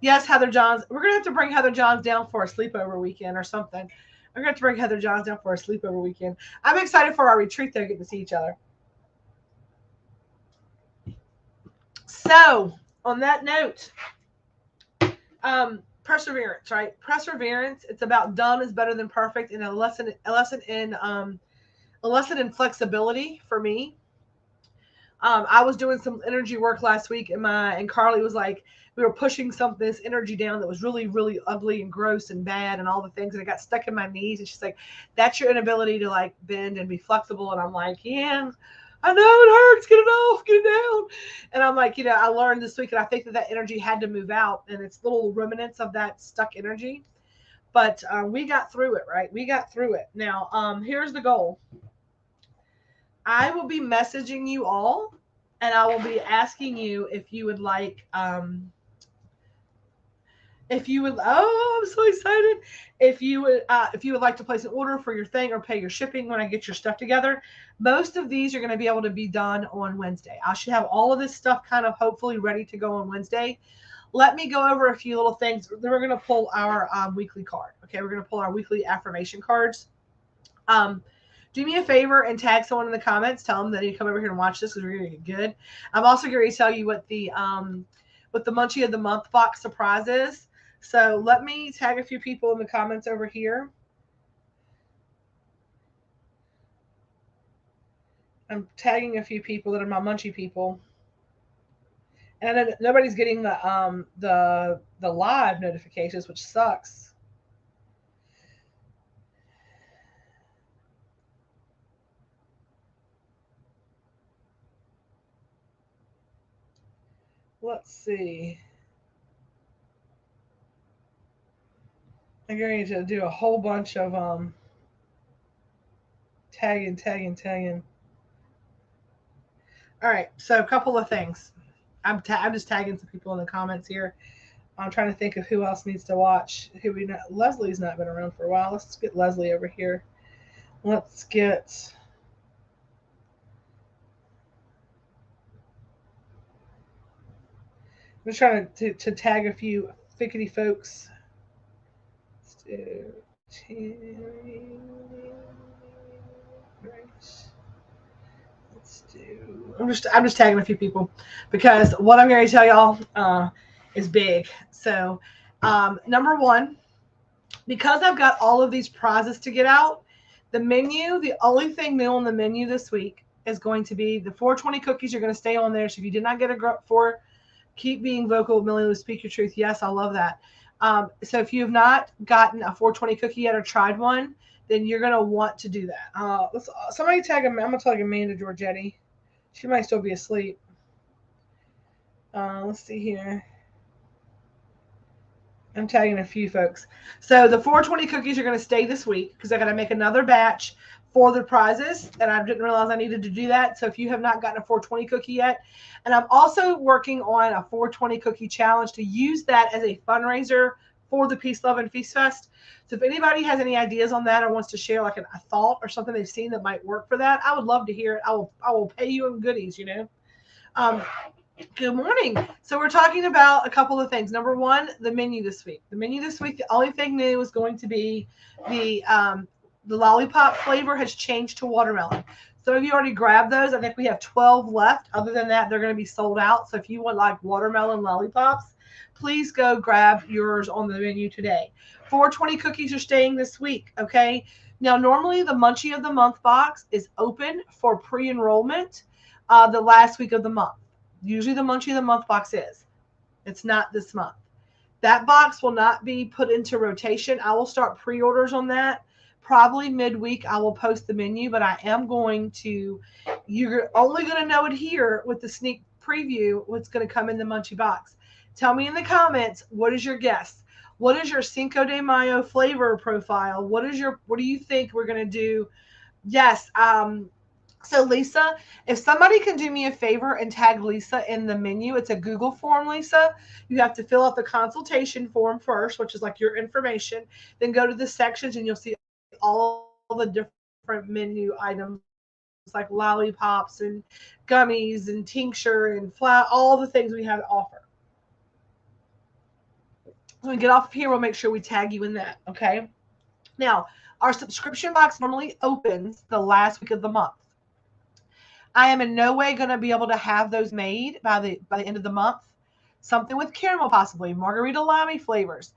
Yes, Heather Johns. We're going to have to bring Heather Johns down for a sleepover weekend or something. I'm going to have to bring Heather Johns down for a sleepover weekend. I'm excited for our retreat, though, getting to see each other. So, on that note, perseverance, right? Perseverance. It's about done is better than perfect, and a lesson in flexibility for me. I was doing some energy work last week, and Carly was like, we were pushing this energy down that was really, really ugly and gross and bad and all the things, and it got stuck in my knees. And she's like, that's your inability to bend and be flexible. And I'm like, yeah, I know it hurts. Get it off, get it down. And I'm like, I learned this week, and I think that energy had to move out, and it's little remnants of that stuck energy. But we got through it, right? We got through it. Now, here's the goal. I will be messaging you all, and I will be asking you if you would like, oh, I'm so excited. If you would like to place an order for your thing or pay your shipping when I get your stuff together. Most of these are going to be able to be done on Wednesday. I should have all of this stuff kind of hopefully ready to go on Wednesday. Let me go over a few little things. Then we're going to pull our weekly card. Okay, we're going to pull our weekly affirmation cards. Do me a favor and tag someone in the comments. Tell them that you come over here and watch this because we're going to get good. I'm also going to tell you what the Munchie of the Month box surprise is. So let me tag a few people in the comments over here. I'm tagging a few people that are my Munchie people. And then nobody's getting the live notifications, which sucks. Let's see. I'm going to do a whole bunch of tagging. All right, so a couple of things. I'm just tagging some people in the comments here. I'm trying to think of who else needs to watch. Leslie's not been around for a while. Let's get Leslie over here. Let's get just trying to tag a few thickety folks. Let's do Let's do. I'm just tagging a few people because what I'm going to tell y'all is big. So, number one, because I've got all of these prizes to get out, the menu, the only thing new on the menu this week is going to be the 420 cookies are going to stay on there. So if you did not get keep being vocal, Millie, speak your truth. Yes, I love that. So if you have not gotten a 420 cookie yet or tried one, then you're going to want to do that. Somebody tag him. I'm going to tag Amanda Giorgetti. She might still be asleep. Let's see here. I'm tagging a few folks. So the 420 cookies are going to stay this week because I got to make another batch for the prizes, and I didn't realize I needed to do that. So if you have not gotten a 420 cookie yet, and I'm also working on a 420 cookie challenge to use that as a fundraiser for the Peace, Love, and Feast Fest. So if anybody has any ideas on that or wants to share like a thought or something they've seen that might work for that, I would love to hear it. I will pay you in goodies, you know. Good morning. So we're talking about a couple of things. Number one, the menu this week. The menu this week, the only thing new is going to be the lollipop flavor has changed to watermelon. Some of you already grabbed those. I think we have 12 left. Other than that, they're going to be sold out. So if you want like watermelon lollipops, please go grab yours on the menu today. 420 cookies are staying this week. Okay. Now, normally the Munchie of the Month box is open for pre-enrollment the last week of the month. Usually the Munchie of the Month box is. It's not this month. That box will not be put into rotation. I will start pre-orders on that. Probably midweek I will post the menu, but I am going to, you're only going to know it here with the sneak preview what's going to come in the Munchie box. Tell me in the comments, what is your guess? What is your Cinco de Mayo flavor profile? What do you think we're going to do? Yes, so Lisa, if somebody can do me a favor and tag Lisa in the menu, it's a Google form, Lisa. You have to fill out the consultation form first, which is like your information. Then go to the sections and you'll see all the different menu items like lollipops and gummies and tincture and all the things we have to offer. When we get off of here, we'll make sure we tag you in that, okay? Now, our subscription box normally opens the last week of the month. I am in no way going to be able to have those made by the end of the month. Something with caramel, possibly margarita limey flavors.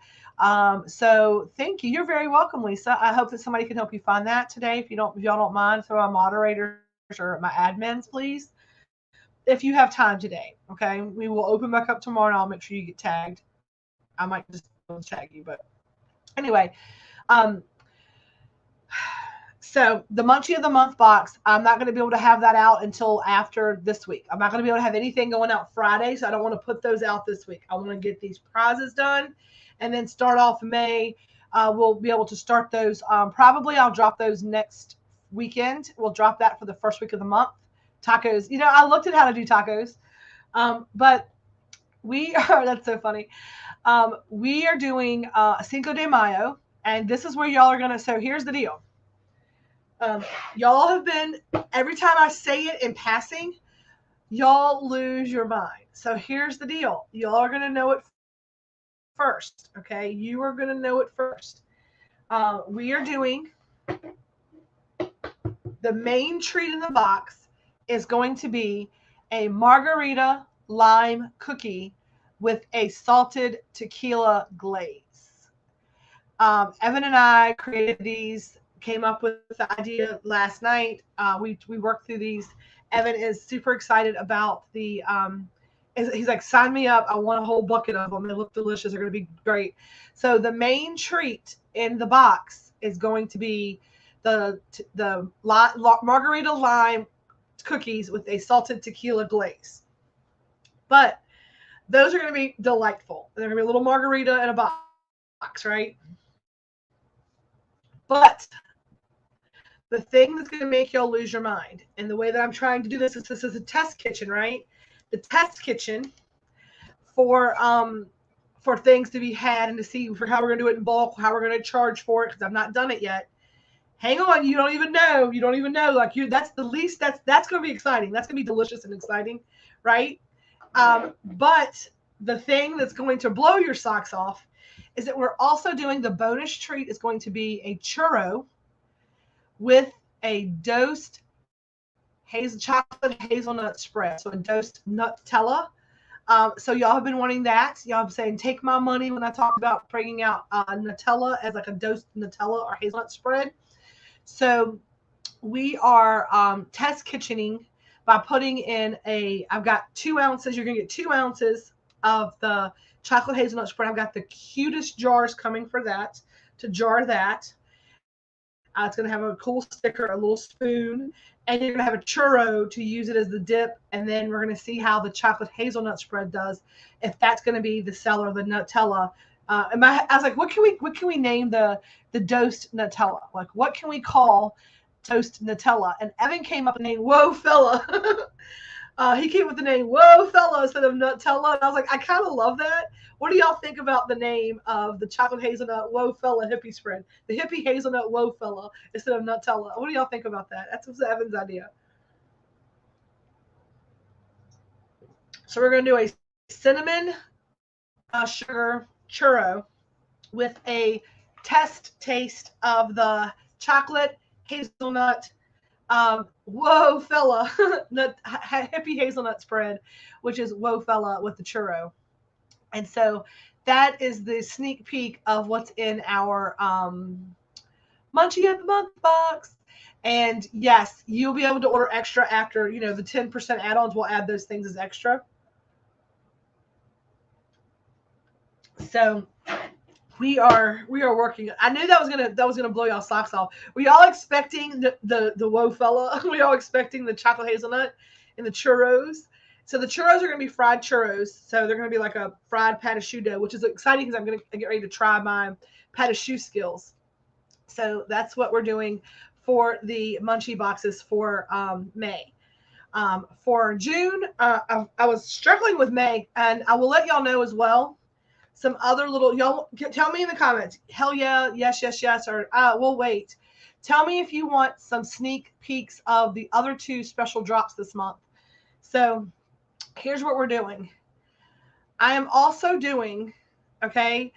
So thank you. You're very welcome, Lisa. I hope that somebody can help you find that today. If y'all don't mind, throw our moderators or my admins, please. If you have time today, okay. We will open back up tomorrow, and I'll make sure you get tagged. I might just tag you, but anyway. So the Munchie of the Month box, I'm not going to be able to have that out until after this week. I'm not going to be able to have anything going out Friday, so I don't want to put those out this week. I want to get these prizes done and then start off May. We'll be able to start those. Probably I'll drop those next weekend. We'll drop that for the first week of the month. Tacos. You know, I looked at how to do tacos, but we are, that's so funny. We are doing Cinco de Mayo, and this is where y'all are going to, so here's the deal. Y'all have been, every time I say it in passing, y'all lose your mind. So here's the deal. Y'all are going to know it first, okay? You are going to know it first. We are doing, the main treat in the box is going to be a margarita lime cookie with a salted tequila glaze. Evan and I created these, came up with the idea last night. We worked through these. Evan is super excited about the, he's like, sign me up. I want a whole bucket of them. They look delicious. They're going to be great. So the main treat in the box is going to be the margarita lime cookies with a salted tequila glaze. But those are going to be delightful. They're going to be a little margarita in a box, right? But the thing that's going to make y'all lose your mind, and the way that I'm trying to do this is a test kitchen, right? The test kitchen for things to be had and to see for how we're going to do it in bulk, how we're going to charge for it, because I've not done it yet. Hang on, you don't even know. Like that's the least. That's going to be exciting. That's going to be delicious and exciting, right? But the thing that's going to blow your socks off is that we're also doing the bonus treat is going to be a churro with a dosed chocolate hazelnut spread. So a dosed Nutella. So y'all have been wanting that. Y'all have been saying, take my money when I talk about bringing out Nutella as like a dosed Nutella or hazelnut spread. So we are test kitchening by putting in I've got 2 ounces. You're going to get 2 ounces of the chocolate hazelnut spread. I've got the cutest jars coming for that, to jar that. It's going to have a cool sticker, a little spoon, and you're going to have a churro to use it as the dip. And then we're going to see how the chocolate hazelnut spread does, if that's going to be the seller of the Nutella. I was like, what can we name the dosed Nutella? Like, what can we call toast Nutella? And Evan came up with the name Whoa Fella. He came with the name Whoa Fella instead of Nutella. And I was like, I kind of love that. What do y'all think about the name of the chocolate hazelnut Whoa Fella hippie spread? The hippie hazelnut Whoa Fella instead of Nutella. What do y'all think about that? That's Evan's idea. So we're going to do a cinnamon sugar churro with a test taste of the chocolate hazelnut Whoa Fella hippie hazelnut spread, which is Whoa Fella with the churro. And so that is the sneak peek of what's in our Munchie of the Month box. And yes, you'll be able to order extra after, the 10% add-ons. We'll add those things as extra. So we are working. I knew that was gonna blow y'all socks off. Were y'all expecting the Whoa Fella? Were y'all expecting the chocolate hazelnut and the churros? So the churros are going to be fried churros. So they're going to be like a fried pâte choux dough, which is exciting because I'm going to get ready to try my pâte choux skills. So that's what we're doing for the Munchie boxes for May. For June, I was struggling with May, and I will let y'all know as well. Some other y'all tell me in the comments. Hell yeah, yes, yes, yes, or we'll wait. Tell me if you want some sneak peeks of the other 2 special drops this month. So here's what we're doing. I am also doing the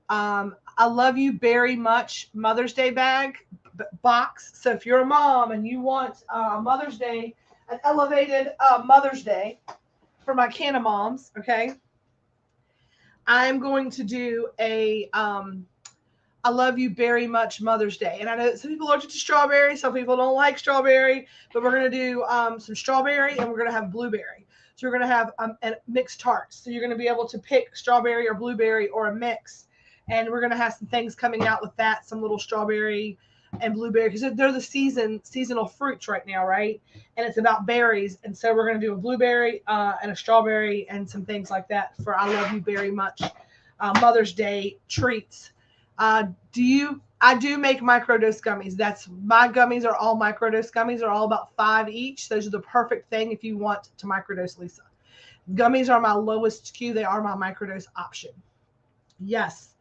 I Love You Very Much Mother's Day bag box. So if you're a mom and you want Mother's Day, an elevated Mother's Day for my Canna moms, okay, I'm going to do a I Love You Very Much Mother's Day. And I know some people are allergic to strawberry. Some people don't like strawberry. But we're going to do some strawberry and we're going to have blueberry. So we're going to have mixed tarts. So you're going to be able to pick strawberry or blueberry or a mix. And we're going to have some things coming out with that. Some little strawberry and blueberry. Because they're the seasonal fruits right now, right? And it's about berries. And so we're going to do a blueberry and a strawberry and some things like that for I Love You Very Much Mother's Day treats. I do make microdose gummies. My gummies are all microdose gummies. They're all about 5 each. Those are the perfect thing if you want to microdose, Lisa. Gummies are my lowest SKU. They are my microdose option. Yes.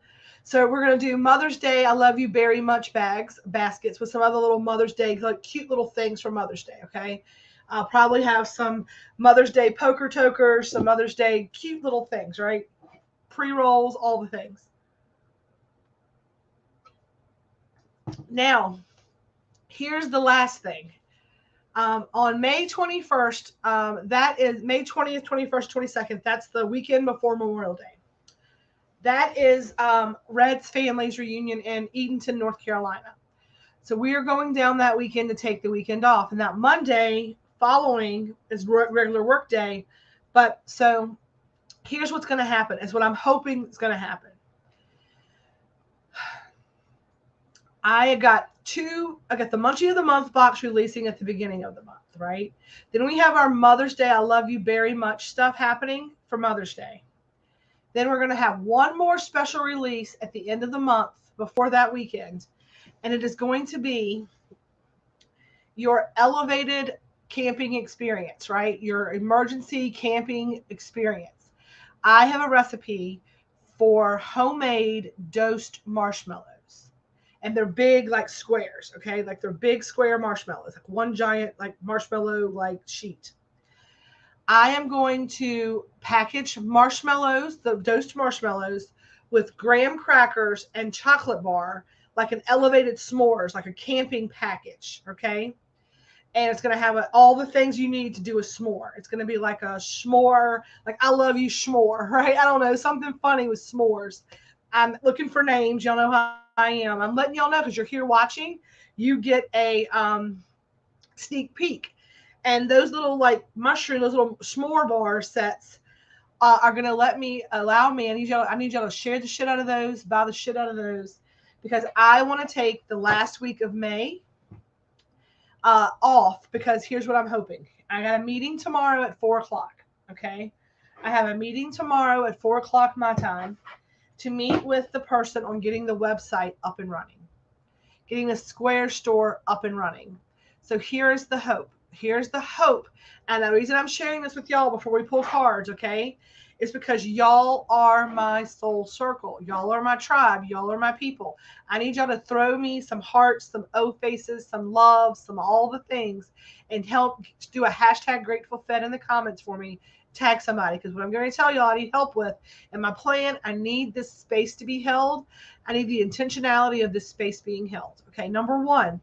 So we're going to do Mother's Day I Love You Very Much baskets with some other little Mother's Day, like cute little things for Mother's Day, okay? I'll probably have some Mother's Day poker tokers, some Mother's Day cute little things, right? Pre-rolls, all the things. Now, here's the last thing. On May 21st, that is May 20th, 21st, 22nd. That's the weekend before Memorial Day. That is Red's family's reunion in Edenton, North Carolina. So we are going down that weekend to take the weekend off. And that Monday following is regular work day. But so here's what's going to happen. Is what I'm hoping is going to happen. I got the Munchie of the Month box releasing at the beginning of the month, right? Then we have our Mother's Day I Love You Very Much stuff happening for Mother's Day. Then we're going to have one more special release at the end of the month before that weekend. And it is going to be your elevated camping experience, right? Your emergency camping experience. I have a recipe for homemade dosed marshmallows. And they're big, like squares, okay? Like they're big square marshmallows, like one giant, like marshmallow, like sheet. I am going to package marshmallows, the dosed marshmallows, with graham crackers and chocolate bar, like an elevated s'mores, like a camping package. Okay. And it's going to have all the things you need to do a s'more. It's going to be like a s'more, like I love you s'more, right? I don't know, something funny with s'mores. I'm looking for names. Y'all know how I am. I'm letting y'all know because you're here watching. You get a sneak peek. And those little like mushroom, those little s'more bar sets are going to allow me. I need y'all to share the shit out of those, buy the shit out of those, because I want to take the last week of May off, because here's what I'm hoping. I got a meeting tomorrow at 4:00. Okay. I have a meeting tomorrow at 4:00 my time to meet with the person on getting the website up and running, getting the Square store up and running. So here's the hope. Here's the hope. And the reason I'm sharing this with y'all before we pull cards, okay, is because y'all are my soul circle. Y'all are my tribe. Y'all are my people. I need y'all to throw me some hearts, some O faces, some love, some all the things, and help do a hashtag Grateful Fed in the comments for me. Tag somebody, because what I'm going to tell y'all I need help with. And my plan, I need this space to be held. I need the intentionality of this space being held. Okay, number one,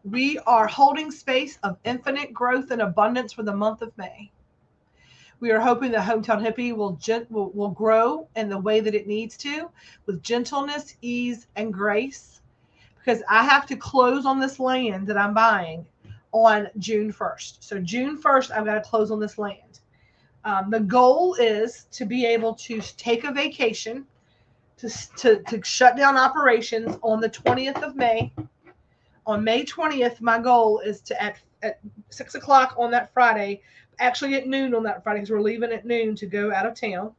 we are holding space of infinite growth and abundance for the month of May. We are hoping the Hometown Hippie will grow in the way that it needs to, with gentleness, ease, and grace, because I have to close on this land that I'm buying on June 1st. So June 1st, I've got to close on this land. The goal is to be able to take a vacation, to shut down operations on the 20th of May. On May 20th, my goal is to, at 6:00 on that Friday, actually at noon on that Friday, because we're leaving at noon to go out of town.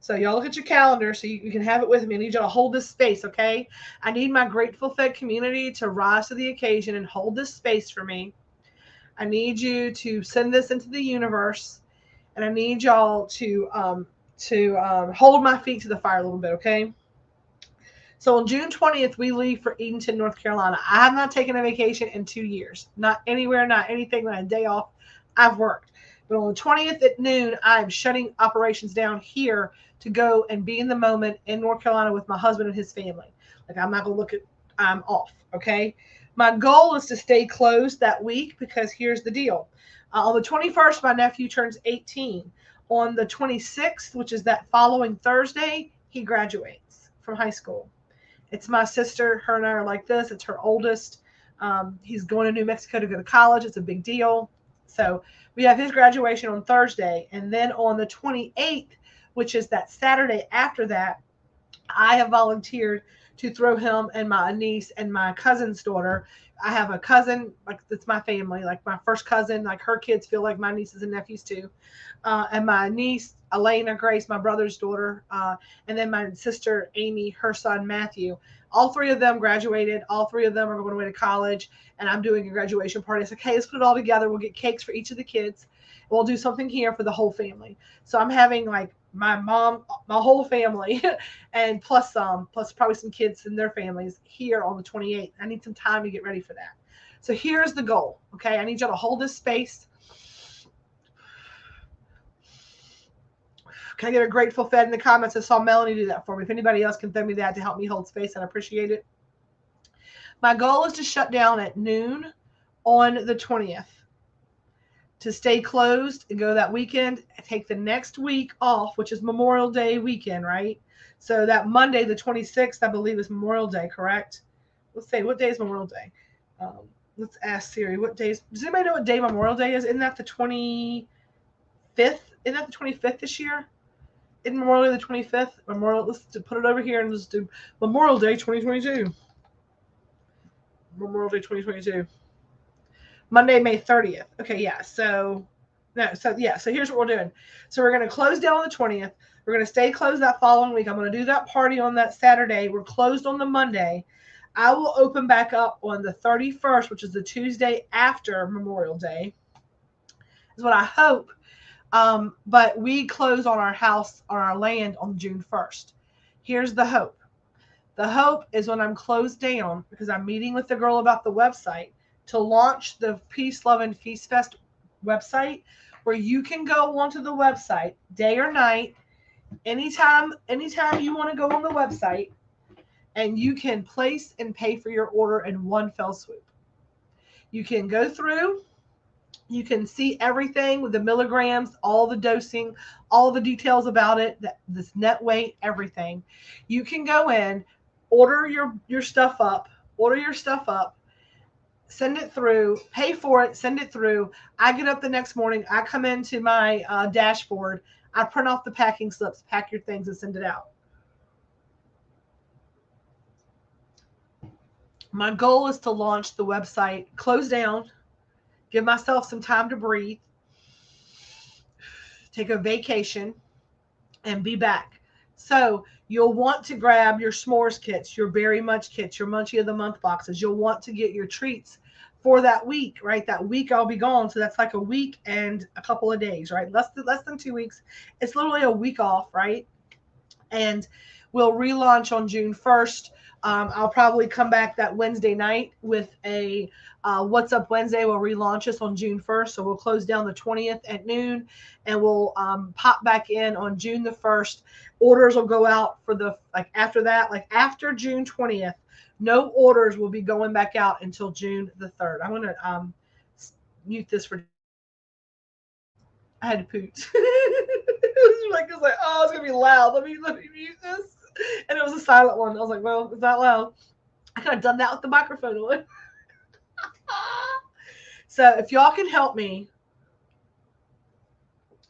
So y'all look at your calendar so you can have it with me. I need y'all to hold this space, okay? I need my Grateful Fed community to rise to the occasion and hold this space for me. I need you to send this into the universe, and I need y'all to hold my feet to the fire a little bit, okay? So on June 20th, we leave for Edenton, North Carolina. I have not taken a vacation in 2 years. Not anywhere, not anything, not a day off. I've worked. But on the 20th at noon, I'm shutting operations down here to go and be in the moment in North Carolina with my husband and his family. Like, I'm not going to look at, I'm off, okay? My goal is to stay closed that week, because here's the deal. On the 21st, my nephew turns 18. On the 26th, which is that following Thursday, he graduates from high school. It's my sister. Her and I are like this. It's her oldest. He's going to New Mexico to go to college. It's a big deal. So we have his graduation on Thursday. And then on the 28th, which is that Saturday after that, I have volunteered to throw him and my niece and my cousin's daughter. I have a cousin, like, that's my family, like my first cousin, like her kids feel like my nieces and nephews too. And my niece, Elena Grace, my brother's daughter, and then my sister, Amy, her son, Matthew. All three of them graduated. All three of them are going away to college, and I'm doing a graduation party. It's like, hey, let's put it all together. We'll get cakes for each of the kids. We'll do something here for the whole family. So I'm having like my mom, my whole family, and plus probably some kids and their families here on the 28th. I need some time to get ready for that. So here's the goal. Okay. I need y'all to hold this space. Can I get a Grateful Fed in the comments? I saw Melanie do that for me. If anybody else can throw me that to help me hold space, I'd appreciate it. My goal is to shut down at noon on the 20th, to stay closed and go that weekend, take the next week off, which is Memorial Day weekend, right? So that Monday, the 26th, I believe, is Memorial Day, correct? Let's say, what day is Memorial Day? Let's ask Siri, what days? Does anybody know what day Memorial Day is? Isn't that the 25th? Isn't that the 25th this year? Isn't Memorial Day the 25th? Let's put it over here and let's do Memorial Day 2022. Memorial Day 2022. Monday, May 30th. Okay, yeah. So here's what we're doing. So we're going to close down on the 20th. We're going to stay closed that following week. I'm going to do that party on that Saturday. We're closed on the Monday. I will open back up on the 31st, which is the Tuesday after Memorial Day, is what I hope. But we close on our house, on our land, on June 1st. Here's the hope. The hope is when I'm closed down, because I'm meeting with the girl about the website, to launch the Peace, Love, and Feast Fest website where you can go onto the website day or night, anytime you want to go on the website, and you can place and pay for your order in one fell swoop. You can go through, you can see everything with the milligrams, all the dosing, all the details about it, this net weight, everything. You can go in, order your stuff up, send it through, pay for it, send it through. I get up the next morning, I come into my dashboard, I print off the packing slips, pack your things and send it out. My goal is to launch the website, close down, give myself some time to breathe, take a vacation, and be back. So you'll want to grab your s'mores kits, your Berry Munch kits, your Munchie of the Month boxes. You'll want to get your treats for that week, right? That week I'll be gone. So that's like a week and a couple of days, right? Less than 2 weeks. It's literally a week off, right? And we'll relaunch on June 1st. I'll probably come back that Wednesday night with a What's Up Wednesday. We'll relaunch us on June 1st. So we'll close down the 20th at noon, and we'll pop back in on June the 1st. Orders will go out for after that, like after June 20th. No orders will be going back out until June the 3rd. I'm going to mute this for. I had to poot. It was like, oh, it's going to be loud. Let me mute this. And it was a silent one. I was like, well, it's not loud. I could have done that with the microphone on. So if y'all can help me,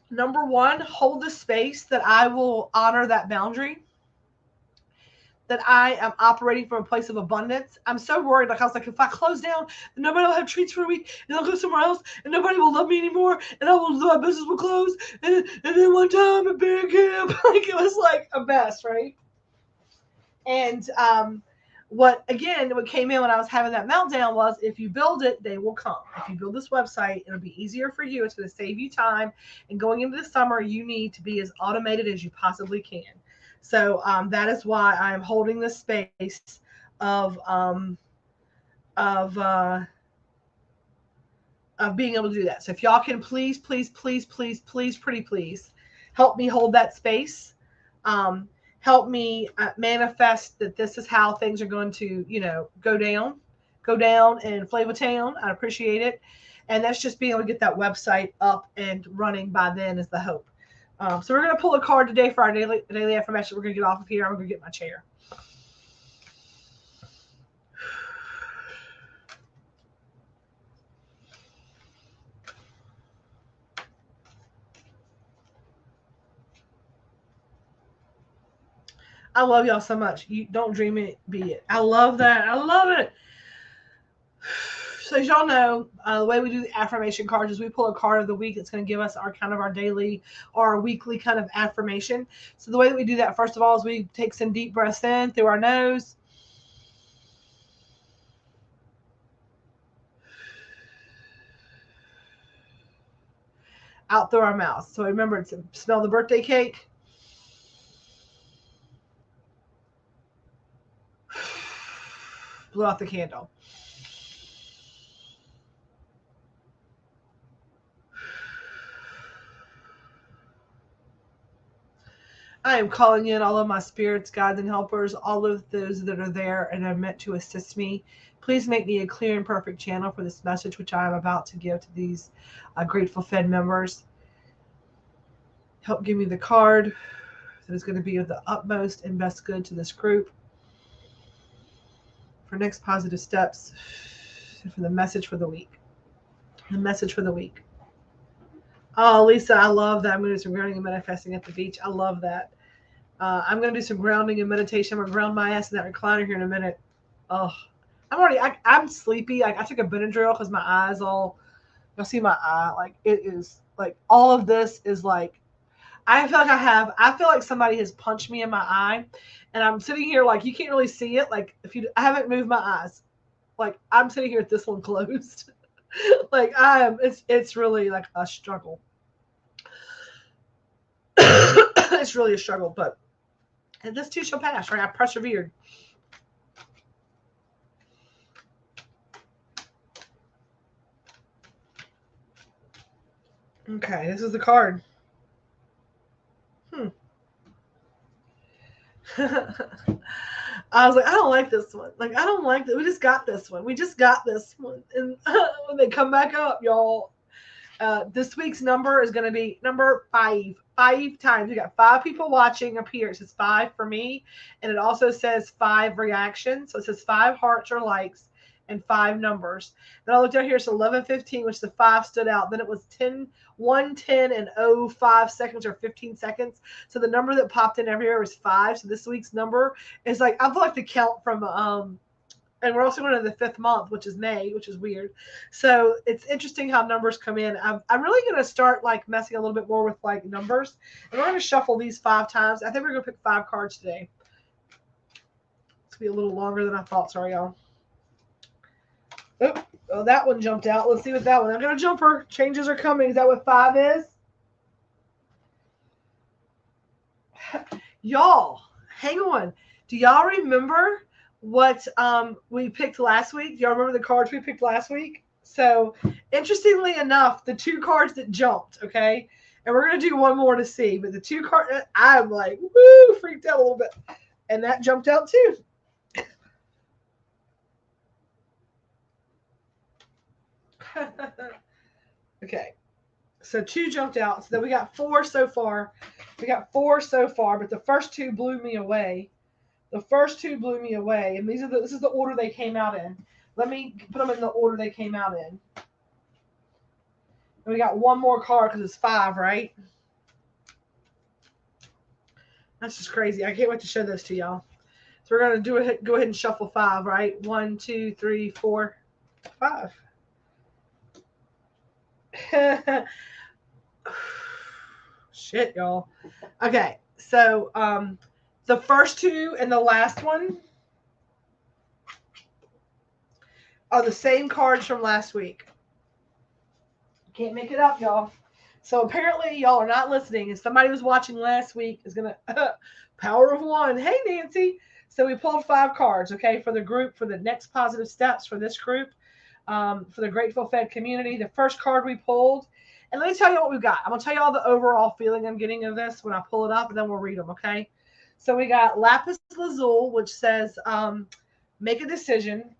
number one, hold the space that I will honor that boundary, that I am operating from a place of abundance. I'm so worried. Like I was like, if I close down, then nobody will have treats for a week, and I'll go somewhere else, and nobody will love me anymore, and my business will close. And then one time at bear camp, like it was like a mess, right? And what came in when I was having that meltdown was, if you build it, they will come. If you build this website, it'll be easier for you. It's going to save you time. And going into the summer, you need to be as automated as you possibly can. So that is why I'm holding this space of being able to do that. So if y'all can please, pretty please, help me hold that space. Help me manifest that this is how things are going to, go down in Flavatown. I appreciate it. And that's just being able to get that website up and running by then is the hope. So we're going to pull a card today for our daily affirmation. We're going to get off of here. I'm going to get my chair. I love y'all so much. You don't dream it, be it. I love that. I love it. So as y'all know, the way we do the affirmation cards is we pull a card of the week that's going to give us our daily or our weekly kind of affirmation. So the way that we do that, first of all, is we take some deep breaths in through our nose. Out through our mouth. So remember to smell the birthday cake. Blow out the candle. I am calling in all of my spirits, guides, and helpers, all of those that are there and are meant to assist me. Please make me a clear and perfect channel for this message, which I am about to give to these Grateful Fed members. Help give me the card that is going to be of the utmost and best good to this group. For next positive steps, and for the message for the week. The message for the week. Oh, Lisa, I love that. I'm going to do some grounding and manifesting at the beach. I love that. I'm going to do some grounding and meditation. I'm going to ground my ass in that recliner here in a minute. Oh, I'm sleepy. I took a Benadryl because my eyes you'll see my eye. Like, it is, like, all of this is like, I feel like somebody has punched me in my eye, and I'm sitting here like, you can't really see it. Like, I haven't moved my eyes. Like, I'm sitting here with this one closed. Like, it's really like a struggle. It's really a struggle, but this too shall pass, right? I persevered. Okay, this is the card. I was like, I don't like this one. Like, I don't like that. We just got this one. We just got this one. And when they come back up, y'all, this week's number is going to be number 5. 5 times. We got 5 people watching up here. It says 5 for me. And it also says 5 reactions. So it says 5 hearts or likes and 5 numbers. Then I looked down here. It's 11:15, which the 5 stood out. Then it was 1:10 and 05 seconds or 15 seconds. So the number that popped in everywhere was 5. So this week's number is like, I feel like the count from and we're also going to the 5th month, which is May, which is weird. So it's interesting how numbers come in. I'm really going to start like messing a little bit more with like numbers, and we're going to shuffle these 5 times. I think we're going to pick 5 cards today. It's going to be a little longer than I thought. Sorry, y'all. Oh, that one jumped out. Let's see what that one. I'm going to jumper. Changes are coming. Is that what 5 is? Y'all, hang on. Do y'all remember what we picked last week? Do y'all remember the cards we picked last week? So, interestingly enough, the 2 cards that jumped, okay? And we're going to do one more to see. But the 2 cards, I'm like, woo, freaked out a little bit. And that jumped out too. Okay. So 2 jumped out. So then we got 4 so far. But the first 2 blew me away. And this is the order they came out in. Let me put them in the order they came out in. And we got one more card because it's 5, right? That's just crazy. I can't wait to show this to y'all. So we're gonna go ahead and shuffle 5, right? 1, 2, 3, 4, 5. Shit, y'all. Okay, so the first 2 and the last one are the same cards from last week. Can't make it up, y'all. So apparently y'all are not listening. And somebody who was watching last week is going to power of 1. Hey, Nancy. So we pulled 5 cards, okay, for the group, for the next positive steps for this group, for the Grateful Fed community. The first card we pulled, and let me tell you what we've got. I'm going to tell you all the overall feeling I'm getting of this when I pull it up, and then we'll read them, okay? So we got Lapis Lazuli, which says make a decision.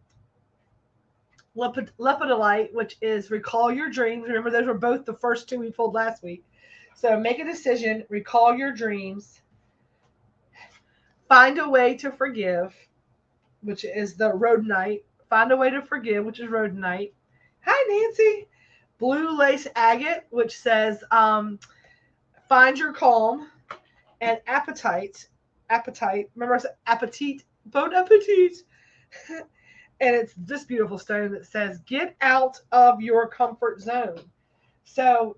Lepidolite, which is recall your dreams. Remember, those were both the first 2 we pulled last week. So make a decision, recall your dreams, find a way to forgive, which is the rhodonite. Find a way to forgive, which is rhodonite. Hi, Nancy. Blue lace agate, which says find your calm, and appetite. Remember, I said appetite. Bon appetit. And it's this beautiful stone that says, get out of your comfort zone. So,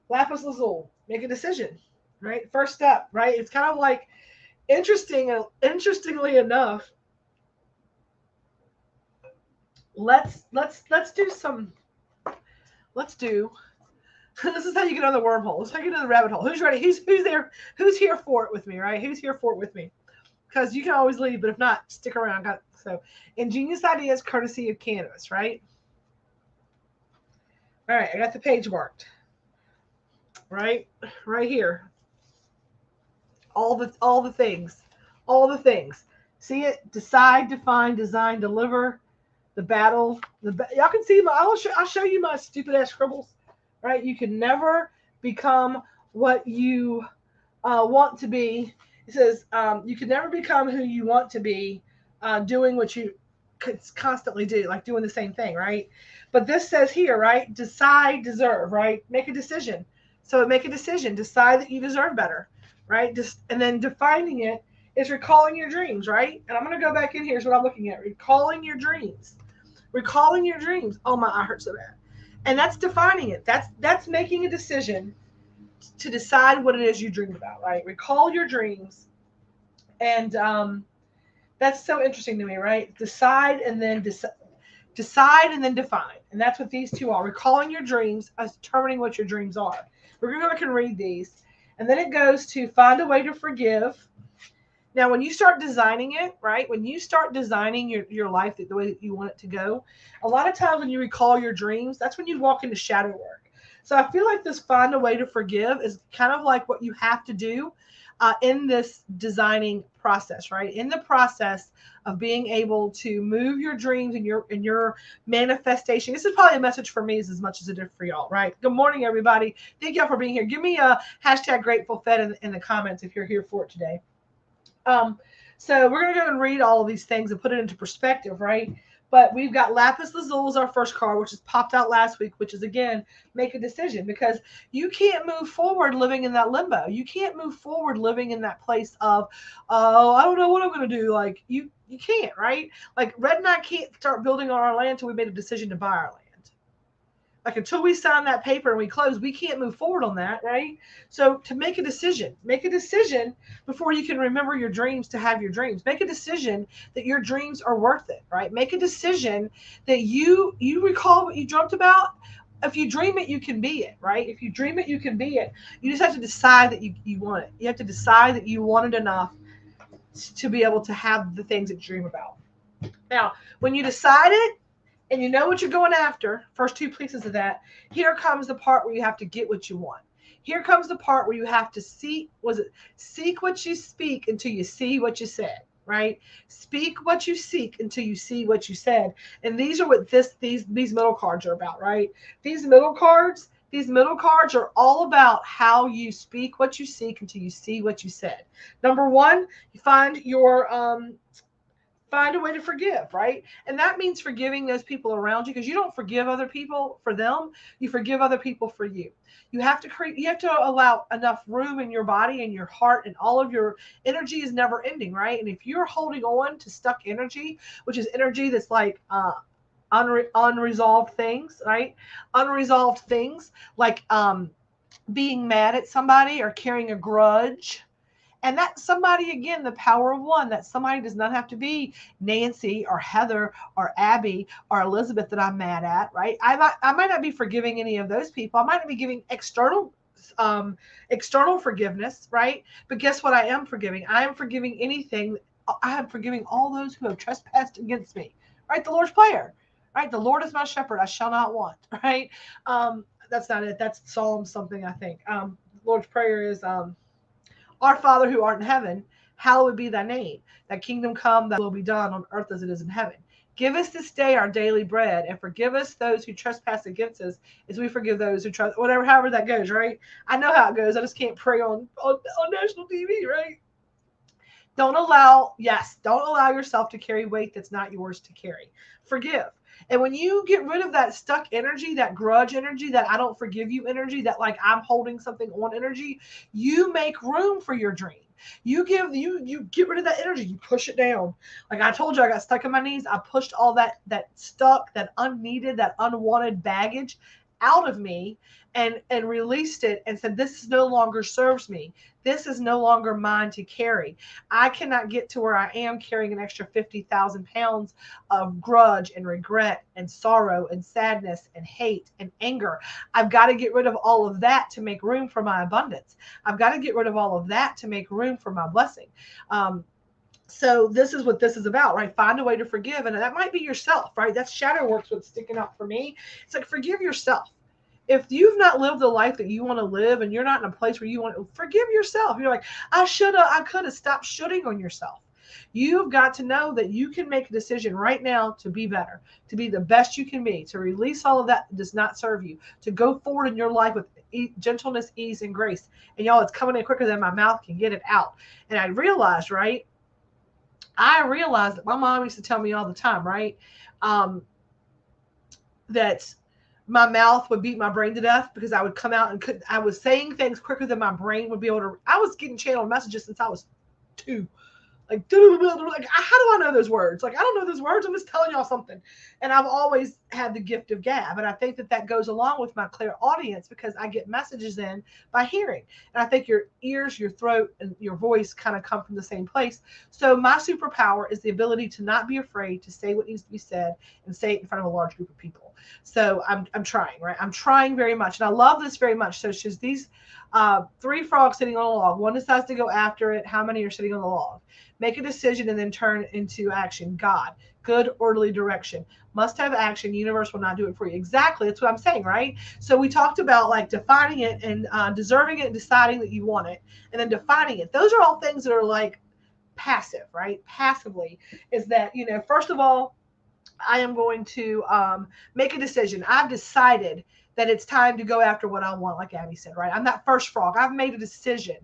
Lapis Lazuli, make a decision, right? First step, right? It's kind of like, interestingly enough, let's do some, this is how you get on the wormhole. Let's how you get into the rabbit hole. Who's ready? Who's there? Who's here for it with me, right? Who's here for it with me? Because you can always leave, but if not, stick around. So, ingenious ideas, courtesy of Canvas, right? All right, I got the page marked. Right here. All the things. See it? Decide, define, design, deliver. The battle. Y'all can see I'll show you my stupid ass scribbles. Right? You can never become what you want to be. It says you can never become who you want to be doing what you constantly do, like doing the same thing, right? But this says here, right? Decide, deserve, right? Make a decision. So make a decision. Decide that you deserve better, right? And then defining it is recalling your dreams, right? And I'm going to go back in here. Here's what I'm looking at. Recalling your dreams. Oh, my eye hurts so bad. And that's defining it. That's making a decision to decide what it is you dream about, right? Recall your dreams. And that's so interesting to me, right? Decide and then define. And that's what these 2 are. Recalling your dreams as determining what your dreams are. We're going to go back and read these. And then it goes to find a way to forgive. Now, when you start designing it, right, when you start designing your life the way that you want it to go, a lot of times when you recall your dreams, that's when you walk into shadow work. So I feel like this find a way to forgive is kind of like what you have to do in this designing process, right? In the process of being able to move your dreams and your manifestation. This is probably a message for me as much as it is for y'all, right? Good morning, everybody. Thank y'all for being here. Give me a hashtag grateful fed in the comments if you're here for it today. So we're going to go and read all of these things and put it into perspective, right? But we've got Lapis Lazuli as our first card, which is popped out last week, which is, again, make a decision, because you can't move forward living in that limbo. You can't move forward living in that place of, oh, I don't know what I'm going to do. Like, you can't, right? Like, Red and I can't start building on our land until we made a decision to buy our land. Like, until we sign that paper and we close, we can't move forward on that, right? So to make a decision before you can remember your dreams, to have your dreams. Make a decision that your dreams are worth it, right? Make a decision that you recall what you dreamt about. If you dream it, you can be it, right? If you dream it, you can be it. You just have to decide that you want it. You have to decide that you want it enough to be able to have the things that you dream about. Now, when you decide it, and you know what you're going after, first two pieces of that, here comes the part where you have to get what you want. Here comes the part where you have to seek what you speak until you see what you said, right? Speak what you seek until you see what you said. And these are what these middle cards are about, right? These middle cards are all about how you speak what you seek until you see what you said. Number one, you find a way to forgive, right? And that means forgiving those people around you, because you don't forgive other people for them. You forgive other people for you. You have to allow enough room in your body and your heart, and all of your energy is never ending, right? And if you're holding on to stuck energy, which is energy that's like unresolved things, right? Unresolved things like being mad at somebody or carrying a grudge. And that somebody, again, the power of one, that somebody does not have to be Nancy or Heather or Abby or Elizabeth that I'm mad at, right? I might not be forgiving any of those people. I might not be giving external forgiveness, right? But guess what? I am forgiving. I am forgiving anything. I am forgiving all those who have trespassed against me, right? The Lord's Prayer, right? The Lord is my shepherd. I shall not want, right? That's not it. That's Psalm something, I think. Lord's Prayer is, our Father who art in heaven, hallowed be thy name. Thy kingdom come, thy will be done on earth as it is in heaven. Give us this day our daily bread, and forgive us those who trespass against us, as we forgive those who trespass. Whatever, however that goes, right? I know how it goes. I just can't pray on national TV, right? Don't allow yourself to carry weight that's not yours to carry. Forgive. And when you get rid of that stuck energy, that grudge energy, that I don't forgive you energy, that like I'm holding something on energy, you make room for your dream. You get rid of that energy. You push it down. Like I told you, I got stuck in my knees. I pushed all that stuck, that unneeded, that unwanted baggage out of me, and released it and said, this no longer serves me. This is no longer mine to carry. I cannot get to where I am carrying an extra 50,000 pounds of grudge and regret and sorrow and sadness and hate and anger. I've got to get rid of all of that to make room for my abundance. I've got to get rid of all of that to make room for my blessing. So this is what this is about, right? Find a way to forgive. And that might be yourself, right? That's shadow work's what's sticking out for me. It's like, forgive yourself. If you've not lived the life that you want to live, and you're not in a place where you want to, forgive yourself. You're like, I could have stopped shooting on yourself. You've got to know that you can make a decision right now to be better, to be the best you can be, to release all of that does not serve you, to go forward in your life with gentleness, ease, and grace. And y'all, it's coming in quicker than my mouth can get it out. And I realized, right? That my mom used to tell me all the time, right? That my mouth would beat my brain to death, because I would come out and I was saying things quicker than my brain would be able to. I was getting channeled messages since I was 2. Like, how do I know those words? Like, I don't know those words. I'm just telling y'all something. And I've always have the gift of gab. And I think that that goes along with my clear audience because I get messages in by hearing. And I think your ears, your throat, and your voice kind of come from the same place. So my superpower is the ability to not be afraid to say what needs to be said and say it in front of a large group of people. So I'm trying, right? I'm trying very much. And I love this very much. So she's these 3 frogs sitting on a log. One decides to go after it. How many are sitting on the log? Make a decision and then turn into action. God, good orderly direction. Must have action. Universe will not do it for you. Exactly. That's what I'm saying, right? So we talked about like defining it and deserving it and deciding that you want it and then defining it. Those are all things that are like passive, right? Passively is that, first of all, I am going to make a decision. I've decided that it's time to go after what I want, like Abby said, right? I'm that first frog. I've made a decision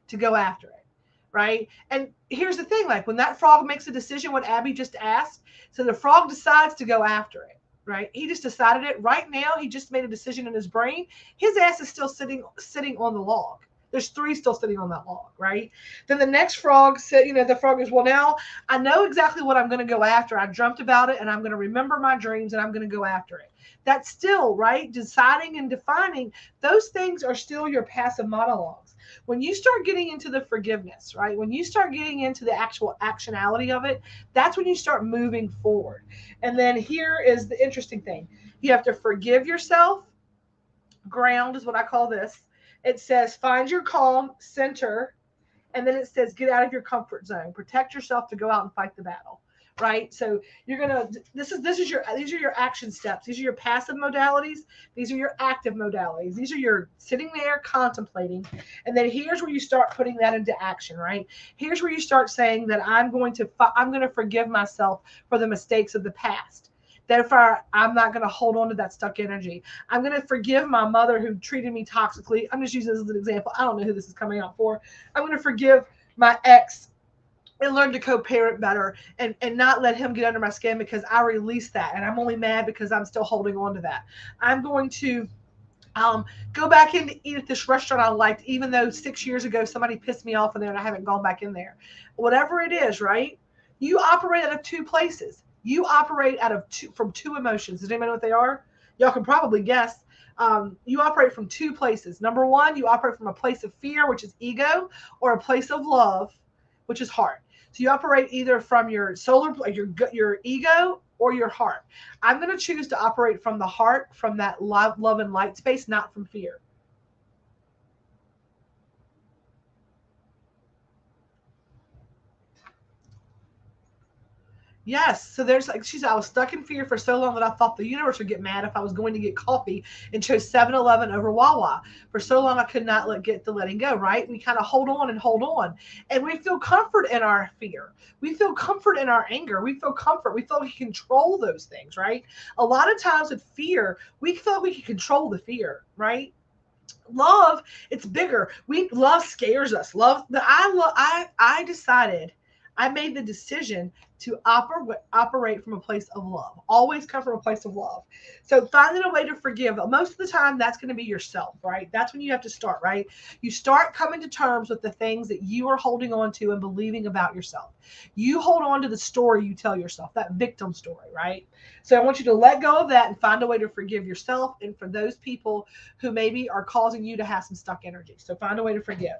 to go after it, right? And here's the thing, like when that frog makes a decision, what Abby just asked, so the frog decides to go after it, right? He just decided it right now. He just made a decision in his brain. His ass is still sitting on the log. There's 3 still sitting on that log, right? Then the next frog said, the frog is, well, now I know exactly what I'm going to go after. I dreamt about it and I'm going to remember my dreams and I'm going to go after it. That's still, right? Deciding and defining, those things are still your passive monologues. When you start getting into the forgiveness, right? When you start getting into the actual actionality of it, that's when you start moving forward. And then here is the interesting thing. You have to forgive yourself. Ground is what I call this. It says, find your calm, center, and then it says, get out of your comfort zone. Protect yourself to go out and fight the battle, right? So you're gonna. These are your action steps. These are your passive modalities. These are your active modalities. These are your sitting there contemplating, and then here's where you start putting that into action, right? Here's where you start saying that I'm going to forgive myself for the mistakes of the past. Therefore, I'm not going to hold on to that stuck energy. I'm going to forgive my mother who treated me toxically. I'm just using this as an example. I don't know who this is coming out for. I'm going to forgive my ex and learn to co-parent better and not let him get under my skin because I released that. And I'm only mad because I'm still holding on to that. I'm going to go back in to eat at this restaurant I liked, even though 6 years ago somebody pissed me off in there and I haven't gone back in there. Whatever it is, right? You operate out of 2 places. You operate from 2 emotions. Does anybody know what they are? Y'all can probably guess. You operate from 2 places. Number 1, you operate from a place of fear, which is ego, or a place of love, which is heart. So you operate either from your your ego or your heart. I'm going to choose to operate from the heart, from that love and light space, not from fear. Yes. So there's like, I was stuck in fear for so long that I thought the universe would get mad if I was going to get coffee and chose 7-Eleven over Wawa. For so long, I could not get the letting go, right? We kind of hold on and hold on. And we feel comfort in our fear. We feel comfort in our anger. We feel comfort. We feel we can control those things, right? A lot of times with fear, we feel like we can control the fear, right? Love, it's bigger. Love scares us. I decided, I made the decision to operate from a place of love. Always come from a place of love. So finding a way to forgive. Most of the time, that's going to be yourself, right? That's when you have to start, right? You start coming to terms with the things that you are holding on to and believing about yourself. You hold on to the story you tell yourself, that victim story, right? So I want you to let go of that and find a way to forgive yourself and for those people who maybe are causing you to have some stuck energy. So find a way to forgive.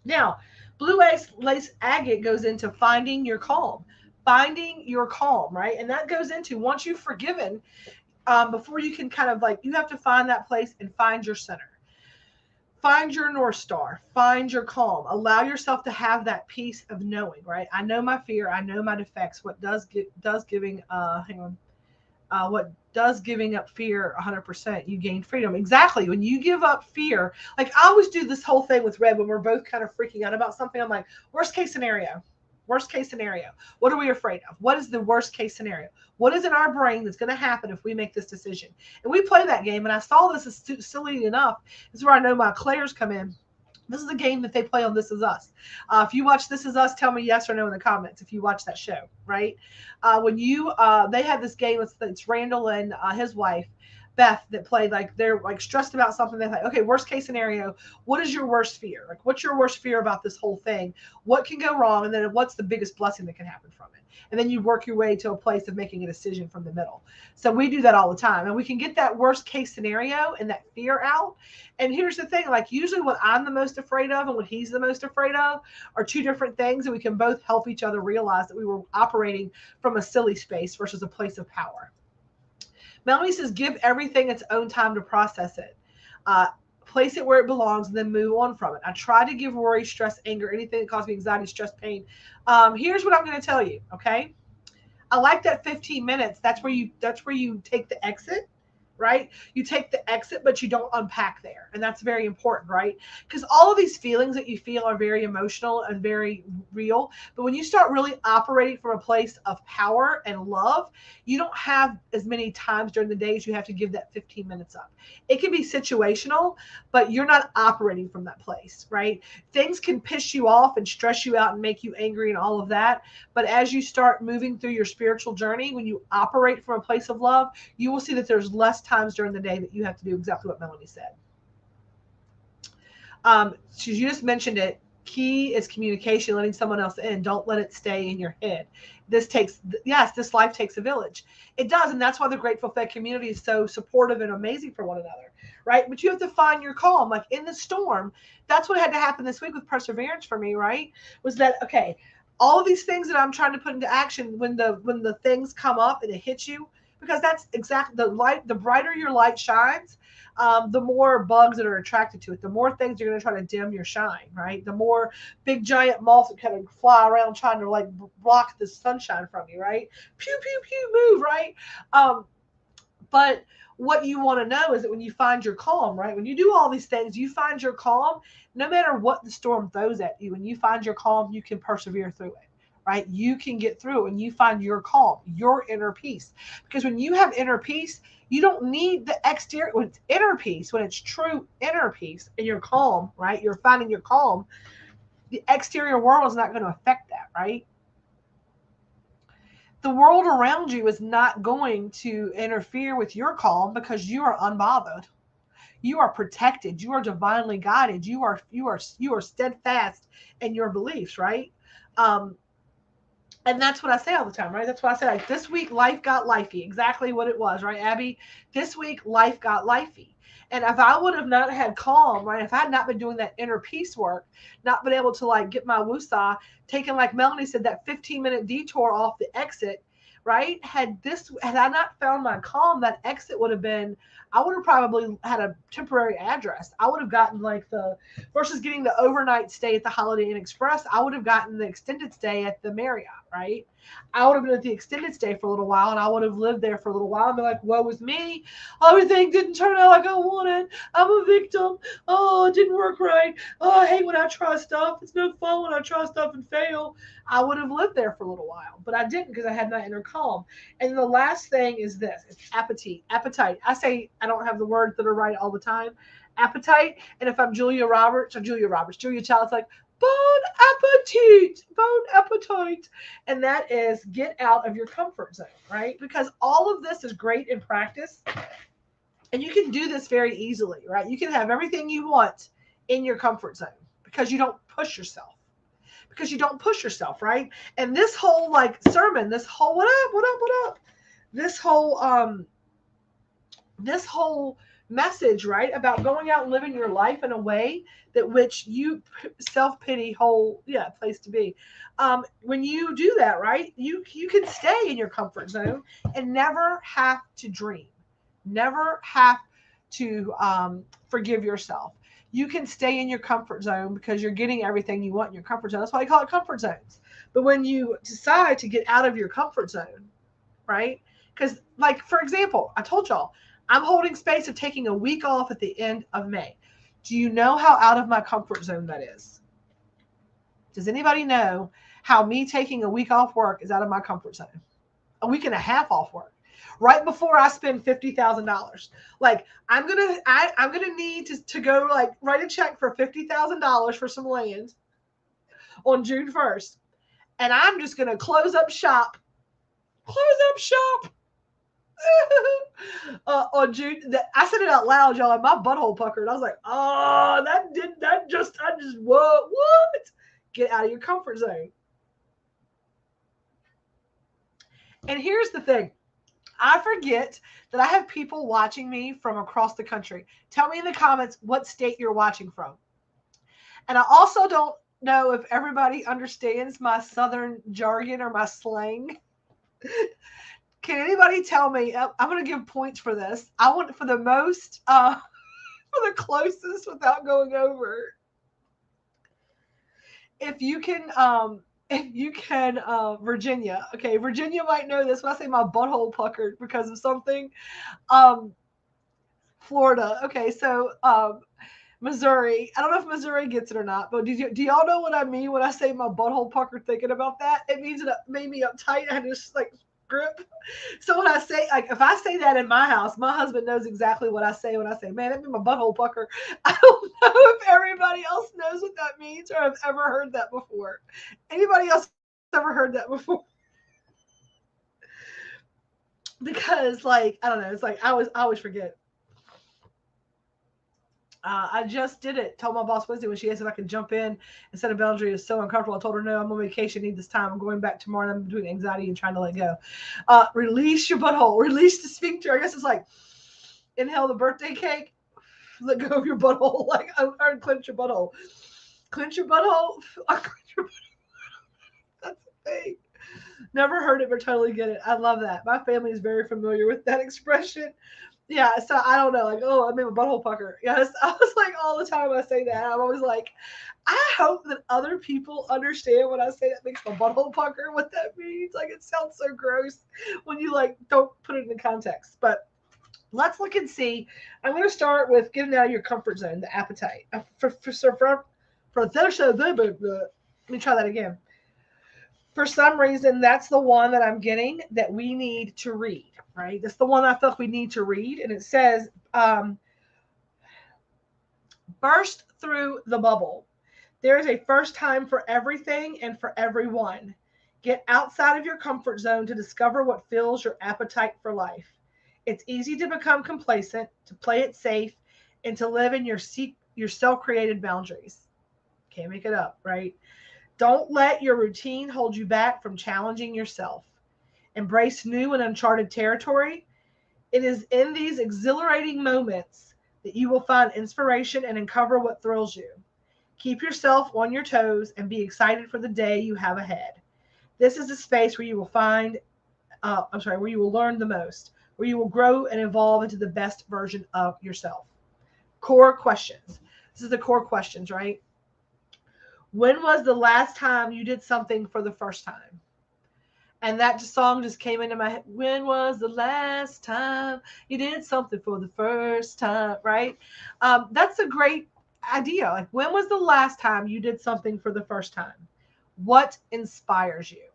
Now, blue lace agate goes into finding your calm. Finding your calm, right? And that goes into once you've forgiven, before you can kind of like, you have to find that place and find your center. Find your North Star. Find your calm. Allow yourself to have that peace of knowing, right? I know my fear. I know my defects. What does giving up fear 100%? You gain freedom. Exactly. When you give up fear, like I always do this whole thing with Red when we're both kind of freaking out about something. I'm like, worst case scenario. Worst case scenario. What are we afraid of? What is the worst case scenario? What is in our brain that's going to happen if we make this decision? And we play that game. And I saw this as silly enough. This is where I know my Clairs come in. This is a game that they play on This Is Us. If you watch This Is Us, tell me yes or no in the comments if you watch that show, right? They have this game, it's Randall and his wife, Beth that played, like they're like stressed about something. They're like, okay, worst case scenario, what is your worst fear? Like, what's your worst fear about this whole thing? What can go wrong? And then what's the biggest blessing that can happen from it? And then you work your way to a place of making a decision from the middle. So we do that all the time. And we can get that worst case scenario and that fear out. And here's the thing, like usually what I'm the most afraid of and what he's the most afraid of are two different things. And we can both help each other realize that we were operating from a silly space versus a place of power. Melanie says, give everything its own time to process it. Place it where it belongs and then move on from it. I try to give worry, stress, anger, anything that causes me anxiety, stress, pain. Here's what I'm going to tell you. Okay. I like that 15 minutes. That's where you take the exit, right? You take the exit, but you don't unpack there. And that's very important, right? Because all of these feelings that you feel are very emotional and very real. But when you start really operating from a place of power and love, you don't have as many times during the day as you have to give that 15 minutes up. It can be situational, but you're not operating from that place, right? Things can piss you off and stress you out and make you angry and all of that. But as you start moving through your spiritual journey, when you operate from a place of love, you will see that there's less times during the day that you have to do exactly what Melanie said. You just mentioned it. Key is communication, letting someone else in. Don't let it stay in your head. This life takes a village. It does. And that's why the Grateful Fed community is so supportive and amazing for one another, right? But you have to find your calm. Like in the storm, that's what had to happen this week with perseverance for me, right? Was that, okay, all of these things that I'm trying to put into action, when the things come up and it hits you, because that's exactly the light. The brighter your light shines, the more bugs that are attracted to it, the more things you're going to try to dim your shine, right? The more big giant moths that kind of fly around trying to like block the sunshine from you, right? Pew, pew, pew, move, right? But what you want to know is that when you find your calm, right? When you do all these things, you find your calm, no matter what the storm throws at you, when you find your calm, you can persevere through it. Right? You can get through it when you find your calm, your inner peace. Because when you have inner peace, you don't need the exterior. When it's inner peace, when it's true inner peace and you're calm, right? You're finding your calm. The exterior world is not going to affect that, right? The world around you is not going to interfere with your calm because you are unbothered. You are protected. You are divinely guided. You are steadfast in your beliefs, right? And that's what I say all the time, right? That's why I say, like, this week, life got lifey. Exactly what it was, right, Abby? This week, life got lifey. And if I would have not had calm, right, if I had not been doing that inner peace work, not been able to, like, get my woosah, taking, like Melanie said, that 15-minute detour off the exit, right? Had I not found my calm, that exit would have been, I would have probably had a temporary address. I would have gotten versus getting the overnight stay at the Holiday Inn Express, I would have gotten the extended stay at the Marriott, right? I would have been at the extended stay for a little while, and I would have lived there for a little while and be like, woe is me. Everything didn't turn out like I wanted. I'm a victim. Oh, it didn't work right. Oh, I hate when I try stuff. It's no fun when I try stuff and fail. I would have lived there for a little while, but I didn't because I had my inner calm. And the last thing is this: it's appetite. I say I don't have the words that are right all the time. Appetite. And if I'm Julia Child's like, bon appetit. And that is get out of your comfort zone, right? Because all of this is great in practice. And you can do this very easily, right? You can have everything you want in your comfort zone because you don't push yourself. Right? And this whole sermon, this whole what up, this whole message, right, about going out and living your life in a way that which you self-pity place to be. When you do that, right, you can stay in your comfort zone and never have to dream, never have to forgive yourself. You can stay in your comfort zone because you're getting everything you want in your comfort zone. That's why I call it comfort zones. But when you decide to get out of your comfort zone, right? Because, for example, I told y'all, I'm holding space of taking a week off at the end of May. Do you know how out of my comfort zone that is? Does anybody know how me taking a week off work is out of my comfort zone? A week and a half off work. Right before I spend $50,000, I'm gonna need to go write a check for $50,000 for some land on June 1st, and I'm just gonna close up shop, On June, I said it out loud, y'all, and my butthole puckered. I was like, oh, I just, what? Get out of your comfort zone. And here's the thing. I forget that I have people watching me from across the country. Tell me in the comments what state you're watching from. And I also don't know if everybody understands my Southern jargon or my slang. Can anybody tell me? I'm going to give points for this. I want for the most, for the closest without going over. If you can, Virginia. Okay, Virginia might know this when I say my butthole puckered because of something. Florida. Okay, so Missouri. I don't know if Missouri gets it or not, but do y'all know what I mean when I say my butthole puckered thinking about that? It means it made me uptight. I had to just like grip. So when I say, like, if I say that in my house, my husband knows exactly what I say when I say, man, that made my butthole pucker. I don't know if everybody else knows what that means or have ever heard that before. Anybody else ever heard that before? Because, like, I don't know. It's like I always forget. I just did it. Told my boss Wednesday when she asked if I could jump in and set a boundary. It was so uncomfortable. I told her, no, I'm on vacation. Need this time. I'm going back tomorrow. And I'm doing anxiety and trying to let go. Release your butthole. Release the sphincter. I guess it's like inhale the birthday cake. Let go of your butthole. Like, or clench your butthole. Clench your butthole. Clench your butthole. That's the thing. Never heard it, but totally get it. I love that. My family is very familiar with that expression. Yeah, so I don't know, like, oh, I made my butthole pucker. Yes, I was like, all the time I say that, I'm always like, I hope that other people understand when I say that makes my butthole pucker, what that means. Like, it sounds so gross when you, like, don't put it in the context. But let's look and see. I'm going to start with getting out of your comfort zone, the appetite. Let me try that again. For some reason, that's the one that I'm getting that we need to read, right? That's the one I feel like we need to read. And it says, burst through the bubble. There is a first time for everything and for everyone. Get outside of your comfort zone to discover what fills your appetite for life. It's easy to become complacent, to play it safe, and to live in your self-created boundaries. Can't make it up, right? Don't let your routine hold you back from challenging yourself. Embrace new and uncharted territory. It is in these exhilarating moments that you will find inspiration and uncover what thrills you. Keep yourself on your toes and be excited for the day you have ahead. This is a space where you will where you will learn the most, where you will grow and evolve into the best version of yourself. Core questions. This is the core questions, right? When was the last time you did something for the first time? And that song just came into my head. When was the last time you did something for the first time, right? That's a great idea. Like, when was the last time you did something for the first time? What inspires you?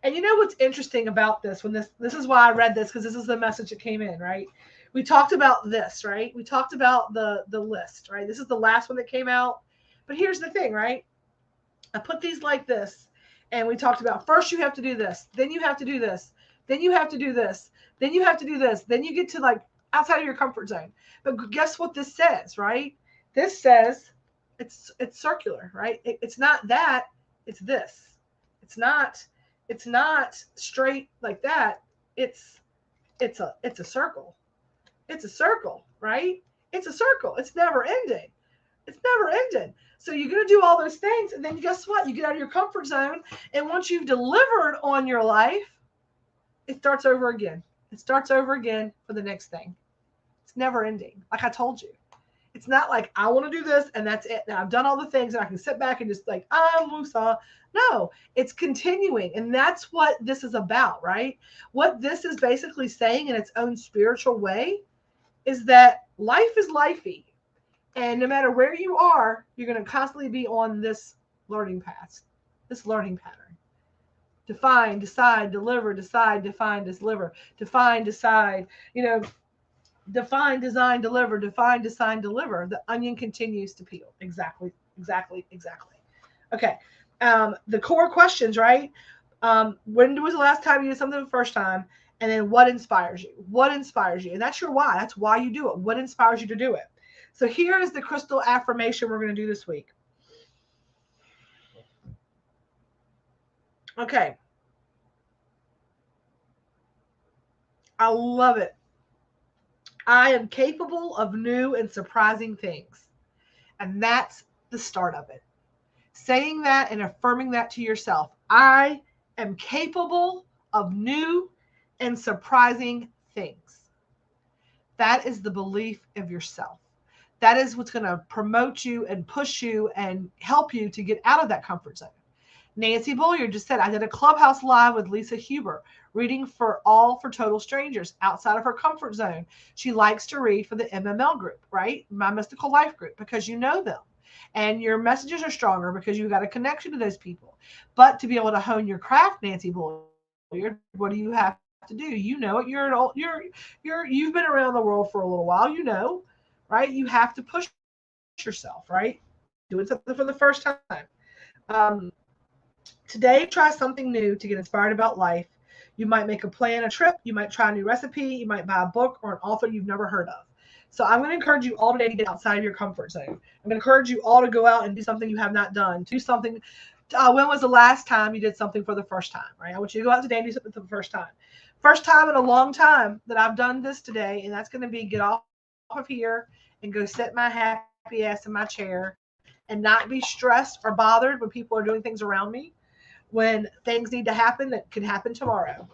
And you know what's interesting about this, when this is why I read this, because this is the message that came in, right? We talked about this, right? We talked about the list, right? This is the last one that came out. But here's the thing, right? I put these like this, and we talked about first you have to do this, then you have to do this, then you have to do this, then you have to do this, then you get to, like, outside of your comfort zone. But guess what this says, right? This says it's circular, right? It's not that, it's this. It's not straight like that. It's a circle. It's a circle, right? It's a circle. It's never ending. It's never ending. So you're going to do all those things, and then guess what? You get out of your comfort zone, and once you've delivered on your life, it starts over again. It starts over again for the next thing. It's never ending. Like I told you. It's not like I want to do this and that's it. Now I've done all the things and I can sit back and just like, Musa. No, it's continuing. And that's what this is about, right? What this is basically saying in its own spiritual way is that life is lifey. And no matter where you are, you're going to constantly be on this learning path, this learning pattern. Define, decide, deliver, decide, define, deliver. Define, decide, define, design, deliver, define, design, deliver. The onion continues to peel. Exactly. Okay. The core questions, right? When was the last time you did something the first time? And then what inspires you? What inspires you? And that's your why. That's why you do it. What inspires you to do it? So here is the crystal affirmation we're going to do this week. Okay. I love it. I am capable of new and surprising things. And that's the start of it. Saying that and affirming that to yourself. I am capable of new and surprising things. That is the belief of yourself. That is what's going to promote you and push you and help you to get out of that comfort zone. Nancy Boyer just said, I did a Clubhouse Live with Lisa Huber, reading for total strangers outside of her comfort zone. She likes to read for the MML group, right? My Mystical Life group, because you know them. And your messages are stronger because you've got a connection to those people. But to be able to hone your craft, Nancy Boyer, what do you have to do? You know it. You've been around the world for a little while, you know, right? You have to push yourself, right? Doing something for the first time. Today, try something new to get inspired about life. You might make a plan, a trip. You might try a new recipe. You might buy a book or an author you've never heard of. So I'm going to encourage you all today to get outside of your comfort zone. I'm going to encourage you all to go out and do something you have not done. Do something. When was the last time you did something for the first time, right? I want you to go out today and do something for the first time. First time in a long time that I've done this today, and that's going to be get off of here and go sit my happy ass in my chair and not be stressed or bothered when people are doing things around me. When things need to happen that could happen tomorrow.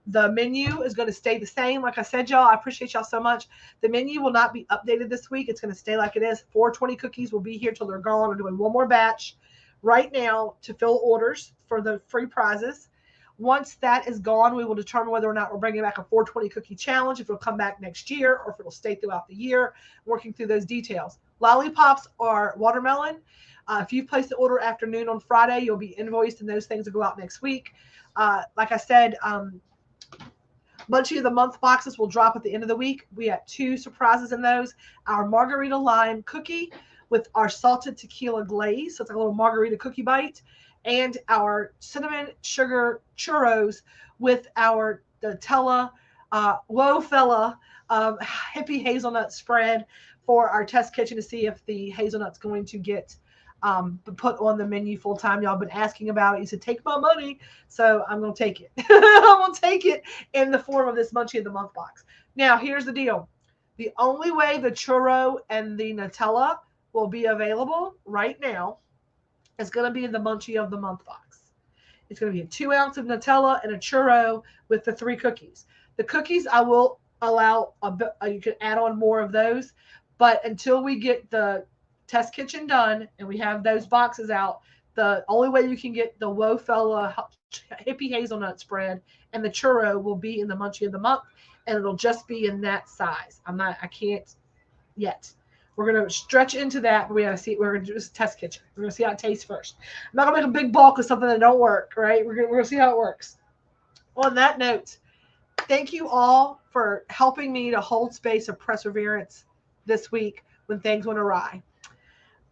The menu is going to stay the same. Like I said, y'all, I appreciate y'all so much. The menu will not be updated this week. It's going to stay like it is. 420 cookies will be here till they're gone. We're doing one more batch right now to fill orders for the free prizes. Once that is gone, we will determine whether or not we're bringing back a 420 cookie challenge, if it'll come back next year or if it'll stay throughout the year, working through those details. Lollipops are watermelon. If you've placed the order afternoon on Friday, you'll be invoiced, and those things will go out next week. Like I said, Munchie of the Month boxes will drop at the end of the week. We have 2 surprises in those. Our margarita lime cookie with our salted tequila glaze. So it's like a little margarita cookie bite. And our cinnamon sugar churros with our Nutella, Whoa Fella hippie hazelnut spread for our test kitchen to see if the hazelnut's going to get put on the menu full time. Y'all been asking about it. You said, take my money. So I'm going to take it. I'm going to take it in the form of this Munchie of the Month box. Now, here's the deal. The only way the churro and the Nutella will be available right now is going to be in the Munchie of the Month box. It's going to be a 2 ounce of Nutella and a churro with the 3 cookies. The cookies, I will allow, you can add on more of those. But until we get the test kitchen done and we have those boxes out, the only way you can get the Whoa Fella hippie hazelnut spread and the churro will be in the Munchie of the Month, and it'll just be in that size. I can't yet. We're going to stretch into that, but we got to see. We're going to do this test kitchen. We're going to see how it tastes first. I'm not going to make a big bulk of something that don't work, right? We're going to see how it works. On that note, thank you all for helping me to hold space of perseverance this week when things went awry.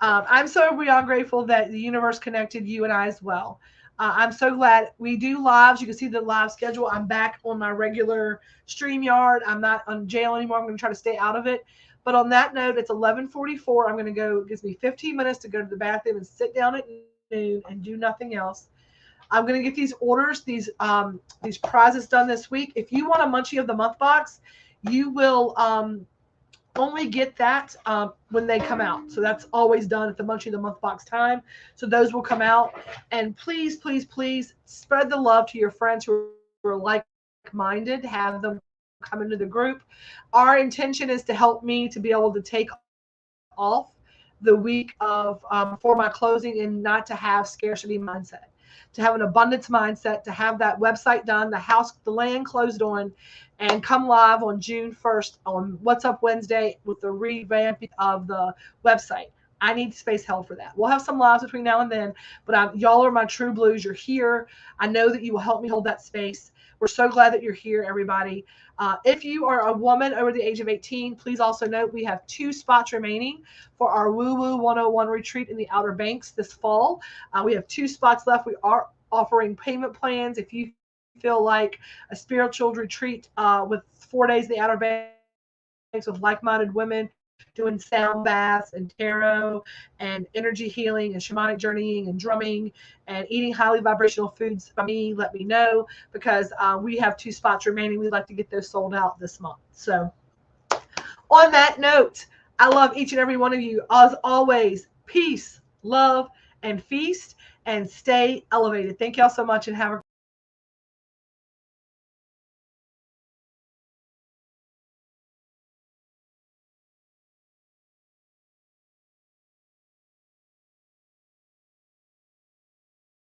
I'm so beyond grateful that the universe connected you and I as well. I'm so glad we do lives. You can see the live schedule. I'm back on my regular StreamYard. I'm not on jail anymore. I'm going to try to stay out of it. But on that note, it's 11:44. I'm going to go. It gives me 15 minutes to go to the bathroom and sit down at noon and do nothing else. I'm going to get these orders, these prizes done this week. If you want a Munchie of the Month box, you will only get that when they come out. So that's always done at the Munchie of the Month box time. So those will come out. And please, please, please spread the love to your friends who are like-minded. Have them come into the group. Our intention is to help me to be able to take off the week of for my closing and not to have scarcity mindset, to have an abundance mindset, to have that website done, the land closed on, and come live on June 1st on What's Up Wednesday with the revamping of the website. I need space held for that. We'll have some lives between now and then, but y'all are my true blues. You're here. I know that you will help me hold that space. We're so glad that you're here, everybody. If you are a woman over the age of 18, please also note we have 2 spots remaining for our Woo Woo 101 retreat in the Outer Banks this fall. We have 2 spots left. We are offering payment plans. If you feel like a spiritual retreat with 4 days in the Outer Banks with like-minded women doing sound baths and tarot and energy healing and shamanic journeying and drumming and eating highly vibrational foods by me, let me know, because we have 2 spots remaining. We'd like to get those sold out this month. So on that note, I love each and every one of you. As always, peace, love, and feast, and stay elevated. Thank y'all so much, and have a